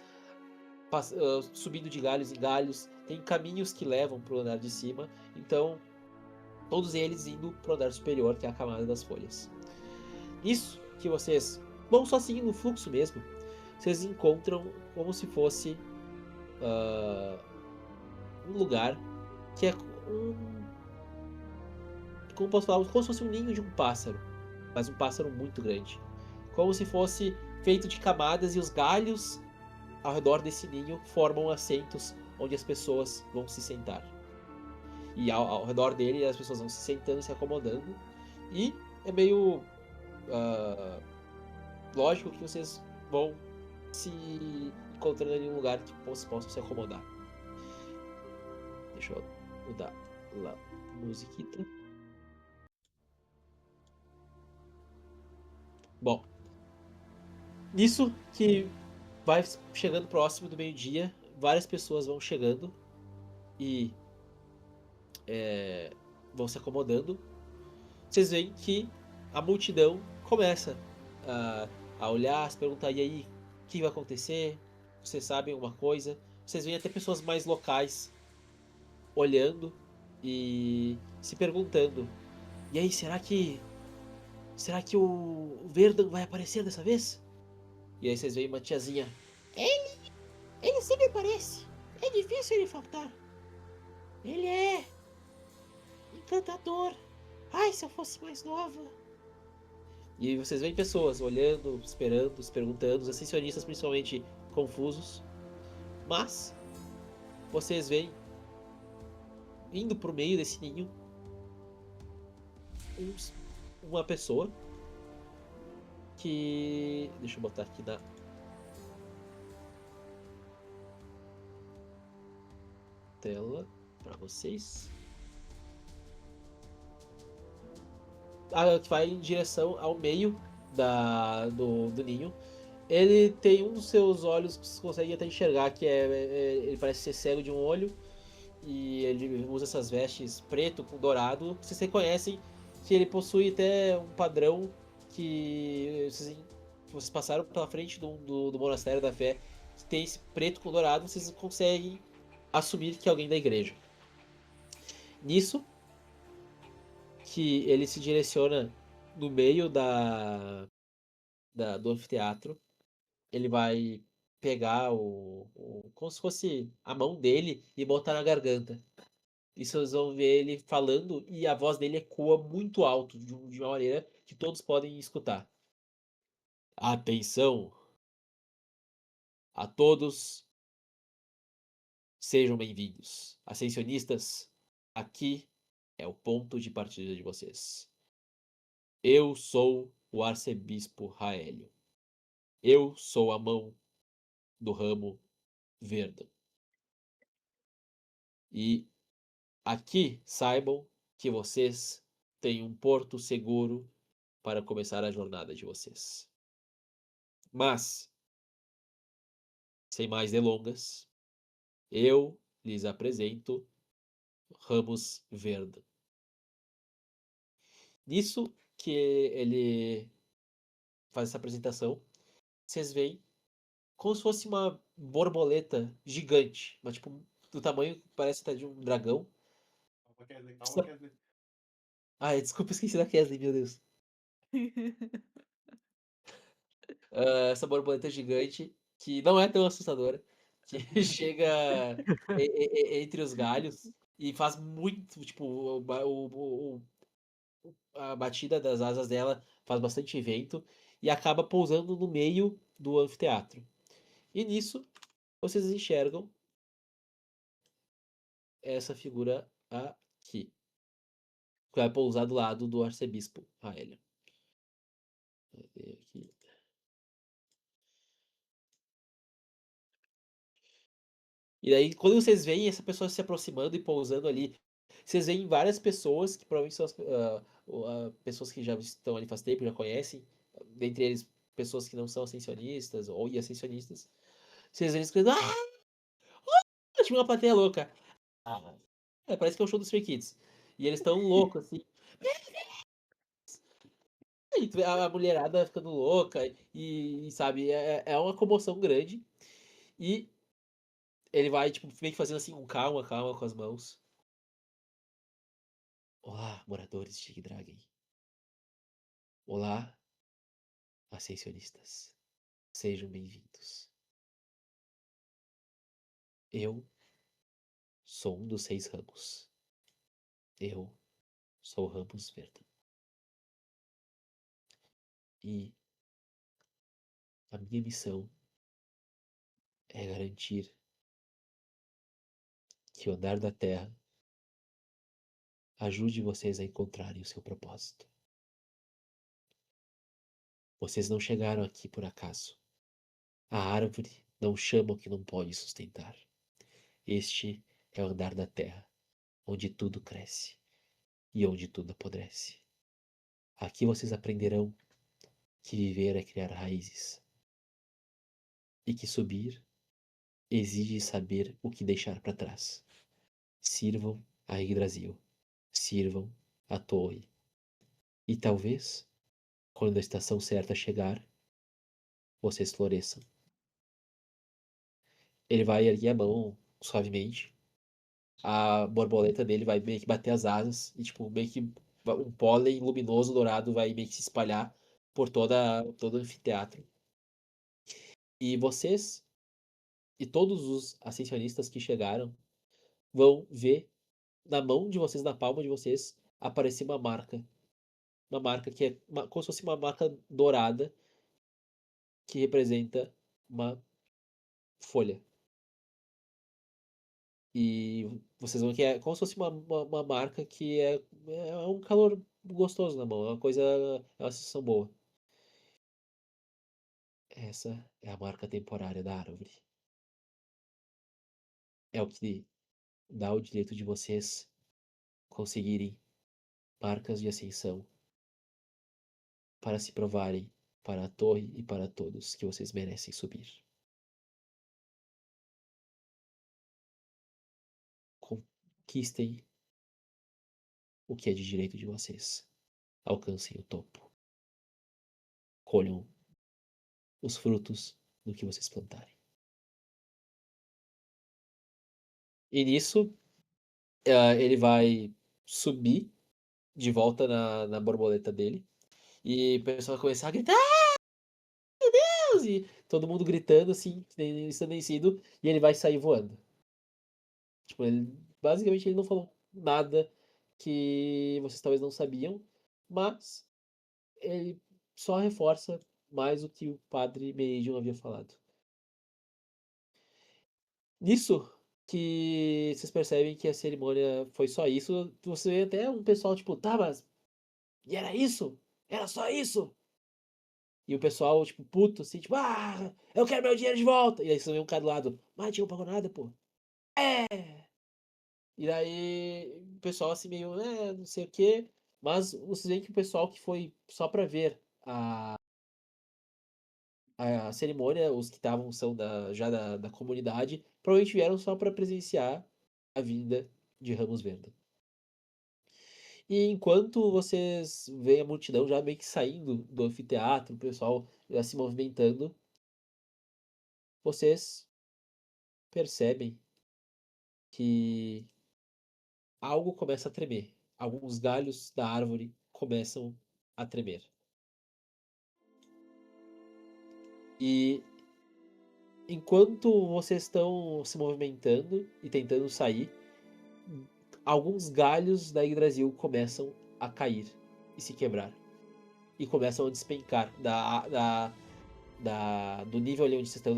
subindo de galhos em galhos, tem caminhos que levam para o andar de cima, então todos eles indo para o andar superior, que é a camada das folhas. Isso que vocês vão só seguindo o fluxo mesmo, vocês encontram como se fosse um lugar que é como posso falar, como se fosse um ninho de um pássaro, mas um pássaro muito grande, como se fosse feito de camadas, e os galhos ao redor desse ninho formam assentos onde as pessoas vão se sentar, e ao redor dele as pessoas vão se sentando, se acomodando, e é meio lógico que vocês vão se encontrando em um lugar que possam se acomodar. Deixa eu mudar lá a musiquita. Bom, nisso que vai chegando próximo do meio-dia, várias pessoas vão chegando e vão se acomodando. Vocês veem que a multidão começa a olhar, a se perguntar: e aí, o que vai acontecer? Vocês sabem alguma coisa? Vocês veem até pessoas mais locais olhando e se perguntando: e aí, será que o Verdan vai aparecer dessa vez? E aí vocês veem uma tiazinha: ele sempre aparece, é difícil ele faltar, ele é encantador, ai, se eu fosse mais nova. E vocês veem pessoas olhando, esperando, se perguntando, os ascensionistas principalmente confusos, mas vocês veem indo pro meio desse ninho uma pessoa que... deixa eu botar aqui na tela para vocês. Que vai em direção ao meio do ninho. Ele tem um dos seus olhos que você consegue até enxergar, que ele parece ser cego de um olho. E ele usa essas vestes preto com dourado. Vocês reconhecem que ele possui até um padrão que vocês passaram pela frente do Monastério da Fé. Que tem esse preto com dourado, vocês conseguem assumir que é alguém da igreja. Nisso, que ele se direciona no meio do anfiteatro. Ele vai pegar como se fosse a mão dele e botar na garganta. E vocês vão ver ele falando e a voz dele ecoa muito alto, de uma maneira que todos podem escutar. Atenção! A todos, sejam bem-vindos. Ascensionistas, aqui é o ponto de partida de vocês. Eu sou o arcebispo Raélio. Eu sou a mão do ramo verde. E aqui saibam que vocês têm um porto seguro para começar a jornada de vocês. Mas, sem mais delongas, eu lhes apresento Ramos Verde. Nisso que ele faz essa apresentação, vocês veem como se fosse uma borboleta gigante, mas tipo, do tamanho que parece até de um dragão. Ai, desculpa, esqueci da Kesley, meu Deus. Essa borboleta gigante, que não é tão assustadora, que chega entre os galhos e faz muito, tipo, a batida das asas dela faz bastante vento e acaba pousando no meio do anfiteatro. E nisso, vocês enxergam essa figura aqui, que vai pousar do lado do arcebispo Raélio. Aqui. E daí, quando vocês veem essa pessoa se aproximando e pousando ali, vocês veem várias pessoas, que provavelmente são pessoas que já estão ali faz tempo, já conhecem, dentre eles pessoas que não são ascensionistas ou ascensionistas. Vocês veem eles gritando, tinha uma plateia louca. Parece que é o show dos Stray Kids. E eles estão loucos, assim. E tu vê a mulherada ficando louca sabe, é uma comoção grande. E ele vai, tipo, meio que fazendo assim, calma com as mãos. Olá, moradores de Yggdragen. Olá, ascensionistas. Sejam bem-vindos. Eu sou um dos 6 ramos. Eu sou o Ramos Verde. E a minha missão é garantir que o andar da Terra ajude vocês a encontrarem o seu propósito. Vocês não chegaram aqui por acaso. A árvore não chama o que não pode sustentar. Este é o andar da terra, onde tudo cresce e onde tudo apodrece. Aqui vocês aprenderão que viver é criar raízes e que subir exige saber o que deixar para trás. Sirvam a Yggdrasil, sirvam a torre. E talvez, quando a estação certa chegar, vocês floresçam. Ele vai erguer a mão suavemente. A borboleta dele vai meio que bater as asas e, tipo, meio que um pólen luminoso dourado vai meio que se espalhar por todo o anfiteatro. E vocês e todos os ascensionistas que chegaram vão ver na mão de vocês, na palma de vocês, aparecer uma marca. Uma marca que é como se fosse uma marca dourada que representa uma folha. E vocês vão que é como se fosse uma marca que é um calor gostoso na mão, é uma coisa, é uma sensação boa. Essa é a marca temporária da árvore. É o que dá o direito de vocês conseguirem marcas de ascensão para se provarem para a torre e para todos que vocês merecem subir. Conquistem o que é de direito de vocês. Alcancem o topo. Colham os frutos do que vocês plantarem. E nisso, ele vai subir de volta na borboleta dele. E o pessoal vai começar a gritar: "Meu Deus!" E todo mundo gritando assim, ensandecido. E ele vai sair voando. Tipo, basicamente ele não falou nada que vocês talvez não sabiam. Mas ele só reforça mais o que o padre Meridian havia falado. Nisso que vocês percebem que a cerimônia foi só isso, você vê até um pessoal tipo, tá, mas e era isso? Era só isso? E o pessoal, tipo, puto, assim, tipo, eu quero meu dinheiro de volta. E aí você vê um cara do lado, mas a gente não pagou nada, pô. E daí o pessoal assim meio, não sei o quê. Mas vocês veem que o pessoal que foi só pra ver a cerimônia, os que estavam são já da comunidade, provavelmente vieram só para presenciar a vinda de Ramos Verde. E enquanto vocês veem a multidão já meio que saindo do anfiteatro, o pessoal já se movimentando, vocês percebem que algo começa a tremer. Alguns galhos da árvore começam a tremer. E enquanto vocês estão se movimentando e tentando sair, alguns galhos da Yggdrasil começam a cair e se quebrar. E começam a despencar do nível ali onde vocês estão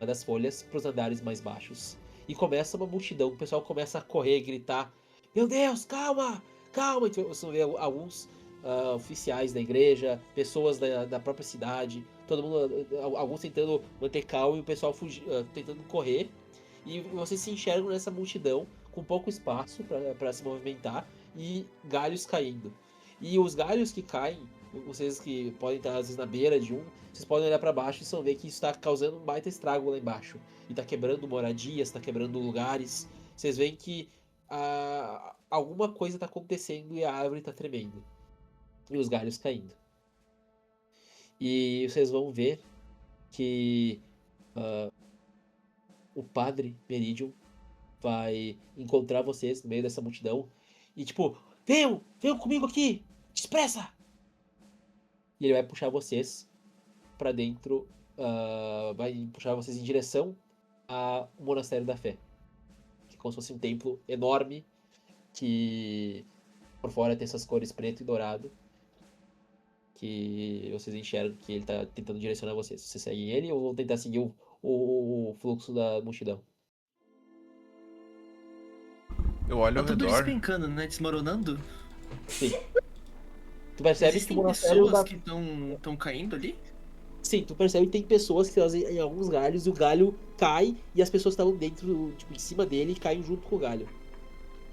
das folhas para os andares mais baixos. E começa uma multidão, o pessoal começa a correr, gritar: "Meu Deus, calma, calma!" Então, você vê alguns oficiais da igreja, pessoas da própria cidade, todo mundo, alguns tentando manter calma e o pessoal tentando correr. E vocês se enxergam nessa multidão com pouco espaço para se movimentar e galhos caindo. E os galhos que caem, vocês que podem estar às vezes na beira de um, vocês podem olhar para baixo e vão ver que isso está causando um baita estrago lá embaixo. E está quebrando moradias, está quebrando lugares. Vocês veem que alguma coisa está acontecendo e a árvore está tremendo. E os galhos caindo. E vocês vão ver que o padre Meridian vai encontrar vocês no meio dessa multidão e tipo, venham comigo aqui, expressa! E ele vai puxar vocês pra dentro, vai puxar vocês em direção ao Monastério da Fé, que é como se fosse um templo enorme que por fora tem essas cores preto e dourado, que vocês enxergam que ele tá tentando direcionar vocês. Vocês seguem ele ou vão tentar seguir o fluxo da multidão? Eu olho ao Tá tudo redor. despencando, né? Desmoronando. Sim. Tu percebe que o Existem monastério pessoas que estão caindo ali? Sim, tu percebe que tem pessoas que estão em alguns galhos e o galho cai e as pessoas estavam dentro, tipo, de cima dele e caem junto com o galho.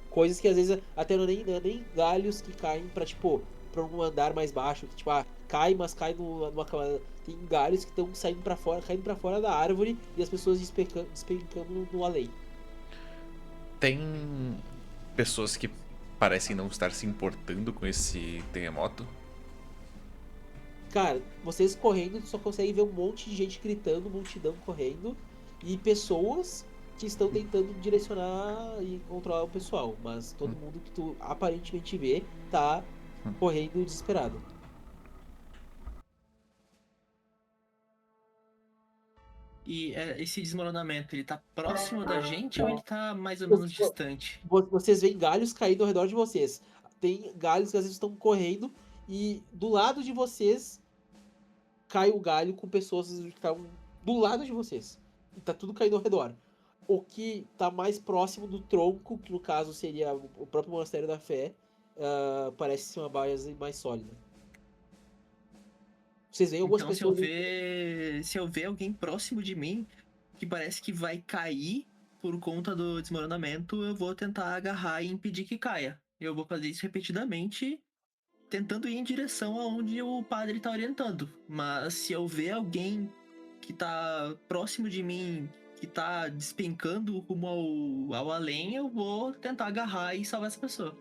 Coisas que às vezes até não é nem galhos que caem pra, tipo, pra um andar mais baixo, que tipo, cai, mas cai numa camada. Tem galhos que estão saindo pra fora, caindo pra fora da árvore e as pessoas despencando no além. Tem pessoas que parecem não estar se importando com esse terremoto. Cara, vocês correndo só conseguem ver um monte de gente gritando, multidão correndo e pessoas que estão tentando direcionar e controlar o pessoal, mas todo mundo que tu aparentemente vê tá correndo desesperado. E esse desmoronamento, ele tá próximo da gente ou ele tá mais ou menos distante? Vocês veem galhos caindo ao redor de vocês. Tem galhos que às vezes estão correndo e do lado de vocês cai o galho com pessoas que estavam do lado de vocês. E tá tudo caindo ao redor. O que tá mais próximo do tronco, que no caso seria o próprio Monastério da Fé, parece ser uma base mais sólida. Vocês veem algumas Então, pessoas... se eu ver alguém próximo de mim que parece que vai cair por conta do desmoronamento, eu vou tentar agarrar e impedir que caia. Eu vou fazer isso repetidamente tentando ir em direção aonde o padre tá orientando. Mas se eu ver alguém que tá próximo de mim, que tá despencando rumo ao além, eu vou tentar agarrar e salvar essa pessoa.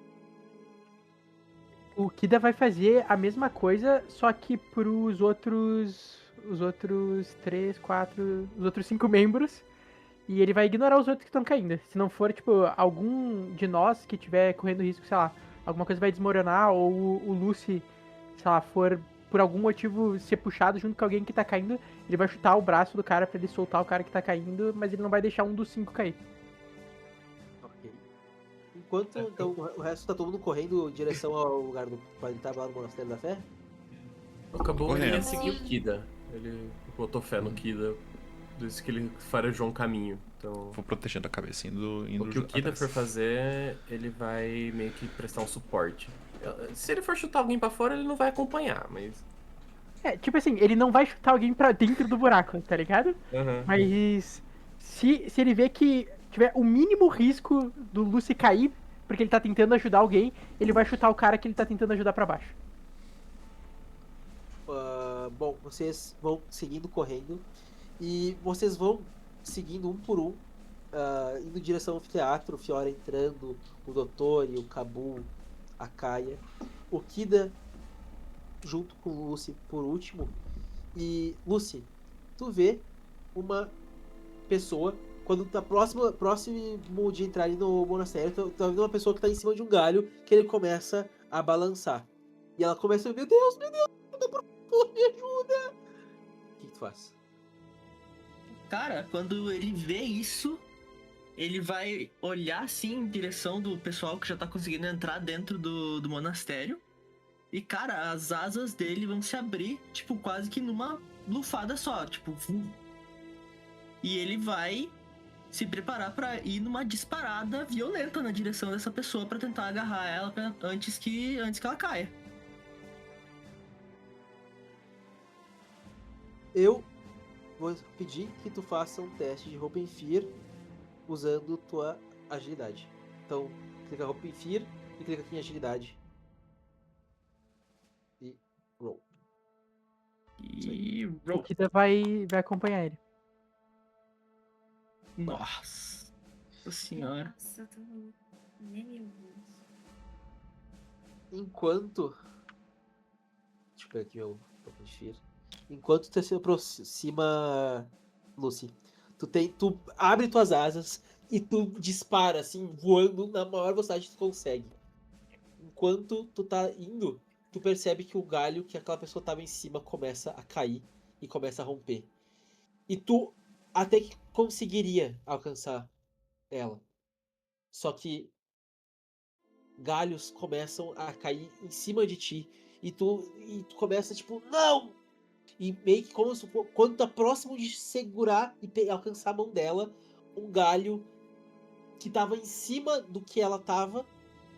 O Kida vai fazer a mesma coisa, só que pros outros 5 membros. E ele vai ignorar os outros que estão caindo. Se não for, tipo, algum de nós que tiver correndo risco, sei lá, alguma coisa vai desmoronar, ou o Lucy, sei lá, for por algum motivo ser puxado junto com alguém que tá caindo, ele vai chutar o braço do cara pra ele soltar o cara que tá caindo, mas ele não vai deixar um dos 5 cair. Ok. Enquanto então, o resto tá todo mundo correndo em direção ao lugar do padre tava lá no Monastério da Fé? Acabou, ele ia Correndo. seguir o Kida. Ele botou fé no Kida. Disse que ele farejou um caminho. Então, Vou protegendo a cabeça, indo o que o Kida atrás. for fazer, ele vai meio que prestar um suporte. Se ele for chutar alguém pra fora, ele não vai acompanhar, mas... É, tipo assim, ele não vai chutar alguém pra dentro do buraco, tá ligado? Uhum. Mas se ele vê que tiver o mínimo risco do Lucy cair, porque ele tá tentando ajudar alguém, ele vai chutar o cara que ele tá tentando ajudar pra baixo. Bom, vocês vão seguindo correndo e vocês vão seguindo um por um, indo em direção ao anfiteatro, o Fiora entrando, o Dottore, o Kabu, a Kaia, o Kida junto com o Lucy por último. E Lucy, tu vê uma pessoa quando tá próximo de entrar ali no monastério, tu tá vendo uma pessoa que tá em cima de um galho que ele começa a balançar. E ela começa a, meu Deus, me ajuda! O que tu faz? Cara, quando ele vê isso, ele vai olhar assim em direção do pessoal que já tá conseguindo entrar dentro do monastério. E, cara, as asas dele vão se abrir, tipo, quase que numa lufada só, tipo... E ele vai se preparar pra ir numa disparada violenta na direção dessa pessoa pra tentar agarrar ela antes que ela caia. Eu vou pedir que tu faça um teste de Open Fear usando tua agilidade. Então, clica em Open Fear e clica aqui em agilidade. E roll. E... O Kida vai acompanhar ele. Nossa senhora. Nossa, eu tô nervoso. Enquanto... Deixa eu pegar aqui meu Open Fear. Enquanto tu se aproxima, Lucy, tu abre tuas asas e tu dispara, assim, voando na maior velocidade que tu consegue. Enquanto tu tá indo, tu percebe que o galho que aquela pessoa tava em cima começa a cair e começa a romper. E tu até que conseguiria alcançar ela. Só que galhos começam a cair em cima de ti. E tu começa tipo, não! E meio que como se quando tá próximo de segurar e alcançar a mão dela, um galho que tava em cima do que ela tava,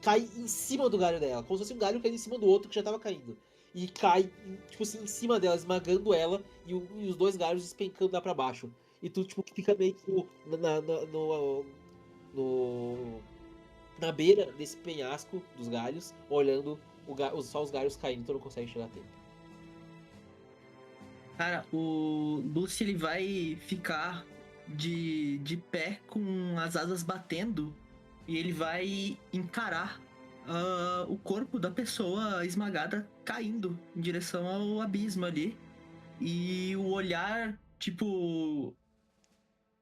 cai em cima do galho dela. Como se fosse um galho caindo em cima do outro que já tava caindo. E cai, tipo assim, em cima dela, esmagando ela, e os dois galhos despencando lá pra baixo. E tu, tipo, fica meio que na beira desse penhasco dos galhos, olhando só os galhos caindo, tu não consegue chegar a tempo. Cara, o Lucy, ele vai ficar de pé com as asas batendo e ele vai encarar o corpo da pessoa esmagada caindo em direção ao abismo ali. E o olhar, tipo,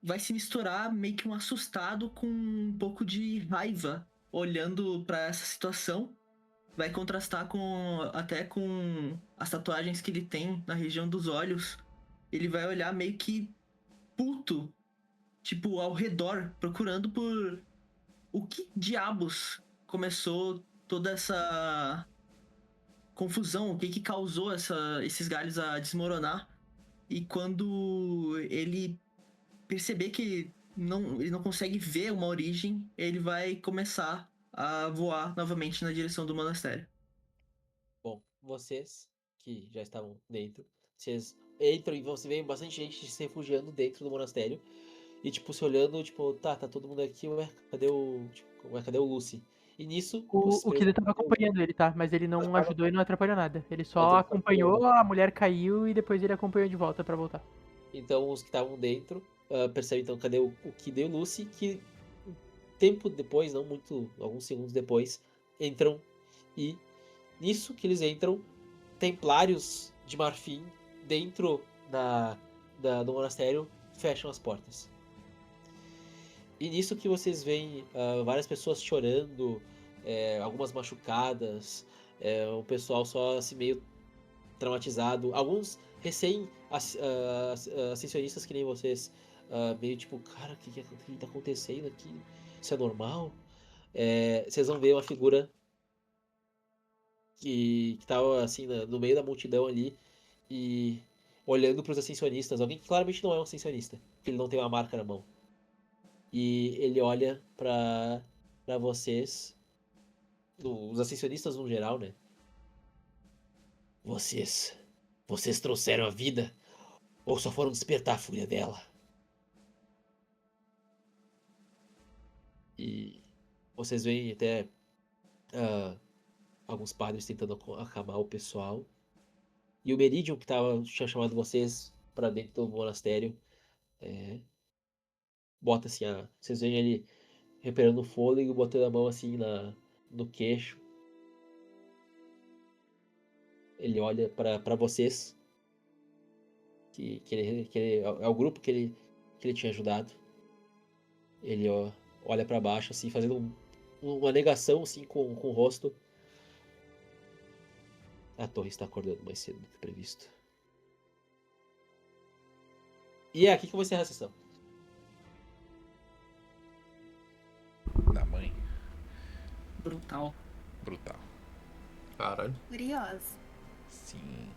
vai se misturar meio que um assustado com um pouco de raiva olhando pra essa situação. Vai contrastar até com as tatuagens que ele tem na região dos olhos. Ele vai olhar meio que puto, tipo, ao redor, procurando por o que diabos começou toda essa confusão, o que causou esses galhos a desmoronar. E quando ele perceber que ele não consegue ver uma origem, ele vai começar a voar novamente na direção do monastério. Bom, vocês que já estavam dentro, vocês entram e você vê bastante gente se refugiando dentro do monastério. E tipo, se olhando, tipo, tá todo mundo aqui, cadê o Lucy? E nisso, O Kida tava acompanhando ele, tá? Mas ele não ajudou e não atrapalhou nada. Ele só Não acompanhou, a mulher caiu e depois ele acompanhou de volta pra voltar. Então os que estavam dentro percebem então cadê o Kida e o Lucy, que tempo depois, não muito, alguns segundos depois, entram e nisso que eles entram, templários de marfim dentro do monastério fecham as portas. E nisso que vocês veem várias pessoas chorando, algumas machucadas, o pessoal só assim meio traumatizado, alguns ascensionistas que nem vocês, meio tipo, cara, o que tá acontecendo aqui? Isso é normal? Vocês vão ver uma figura que tava assim no meio da multidão ali e olhando para os ascensionistas, alguém que claramente não é um ascensionista, porque ele não tem uma marca na mão. E ele olha para vocês, os ascensionistas no geral, né? Vocês trouxeram a vida ou só foram despertar a fúria dela? E vocês veem até alguns padres tentando acalmar o pessoal. E o Meridian, que tinha chamado vocês para dentro do monastério, bota assim, vocês veem ele recuperando o fôlego, botando a mão assim no queixo. Ele olha para vocês, que ele é o grupo que ele tinha ajudado. Ele olha para baixo, assim, fazendo uma negação assim, com o rosto. A torre está acordando mais cedo do que previsto. E é aqui que eu vou encerrar a sessão. Da mãe. Brutal. Brutal. Caralho. Curiosa. Sim.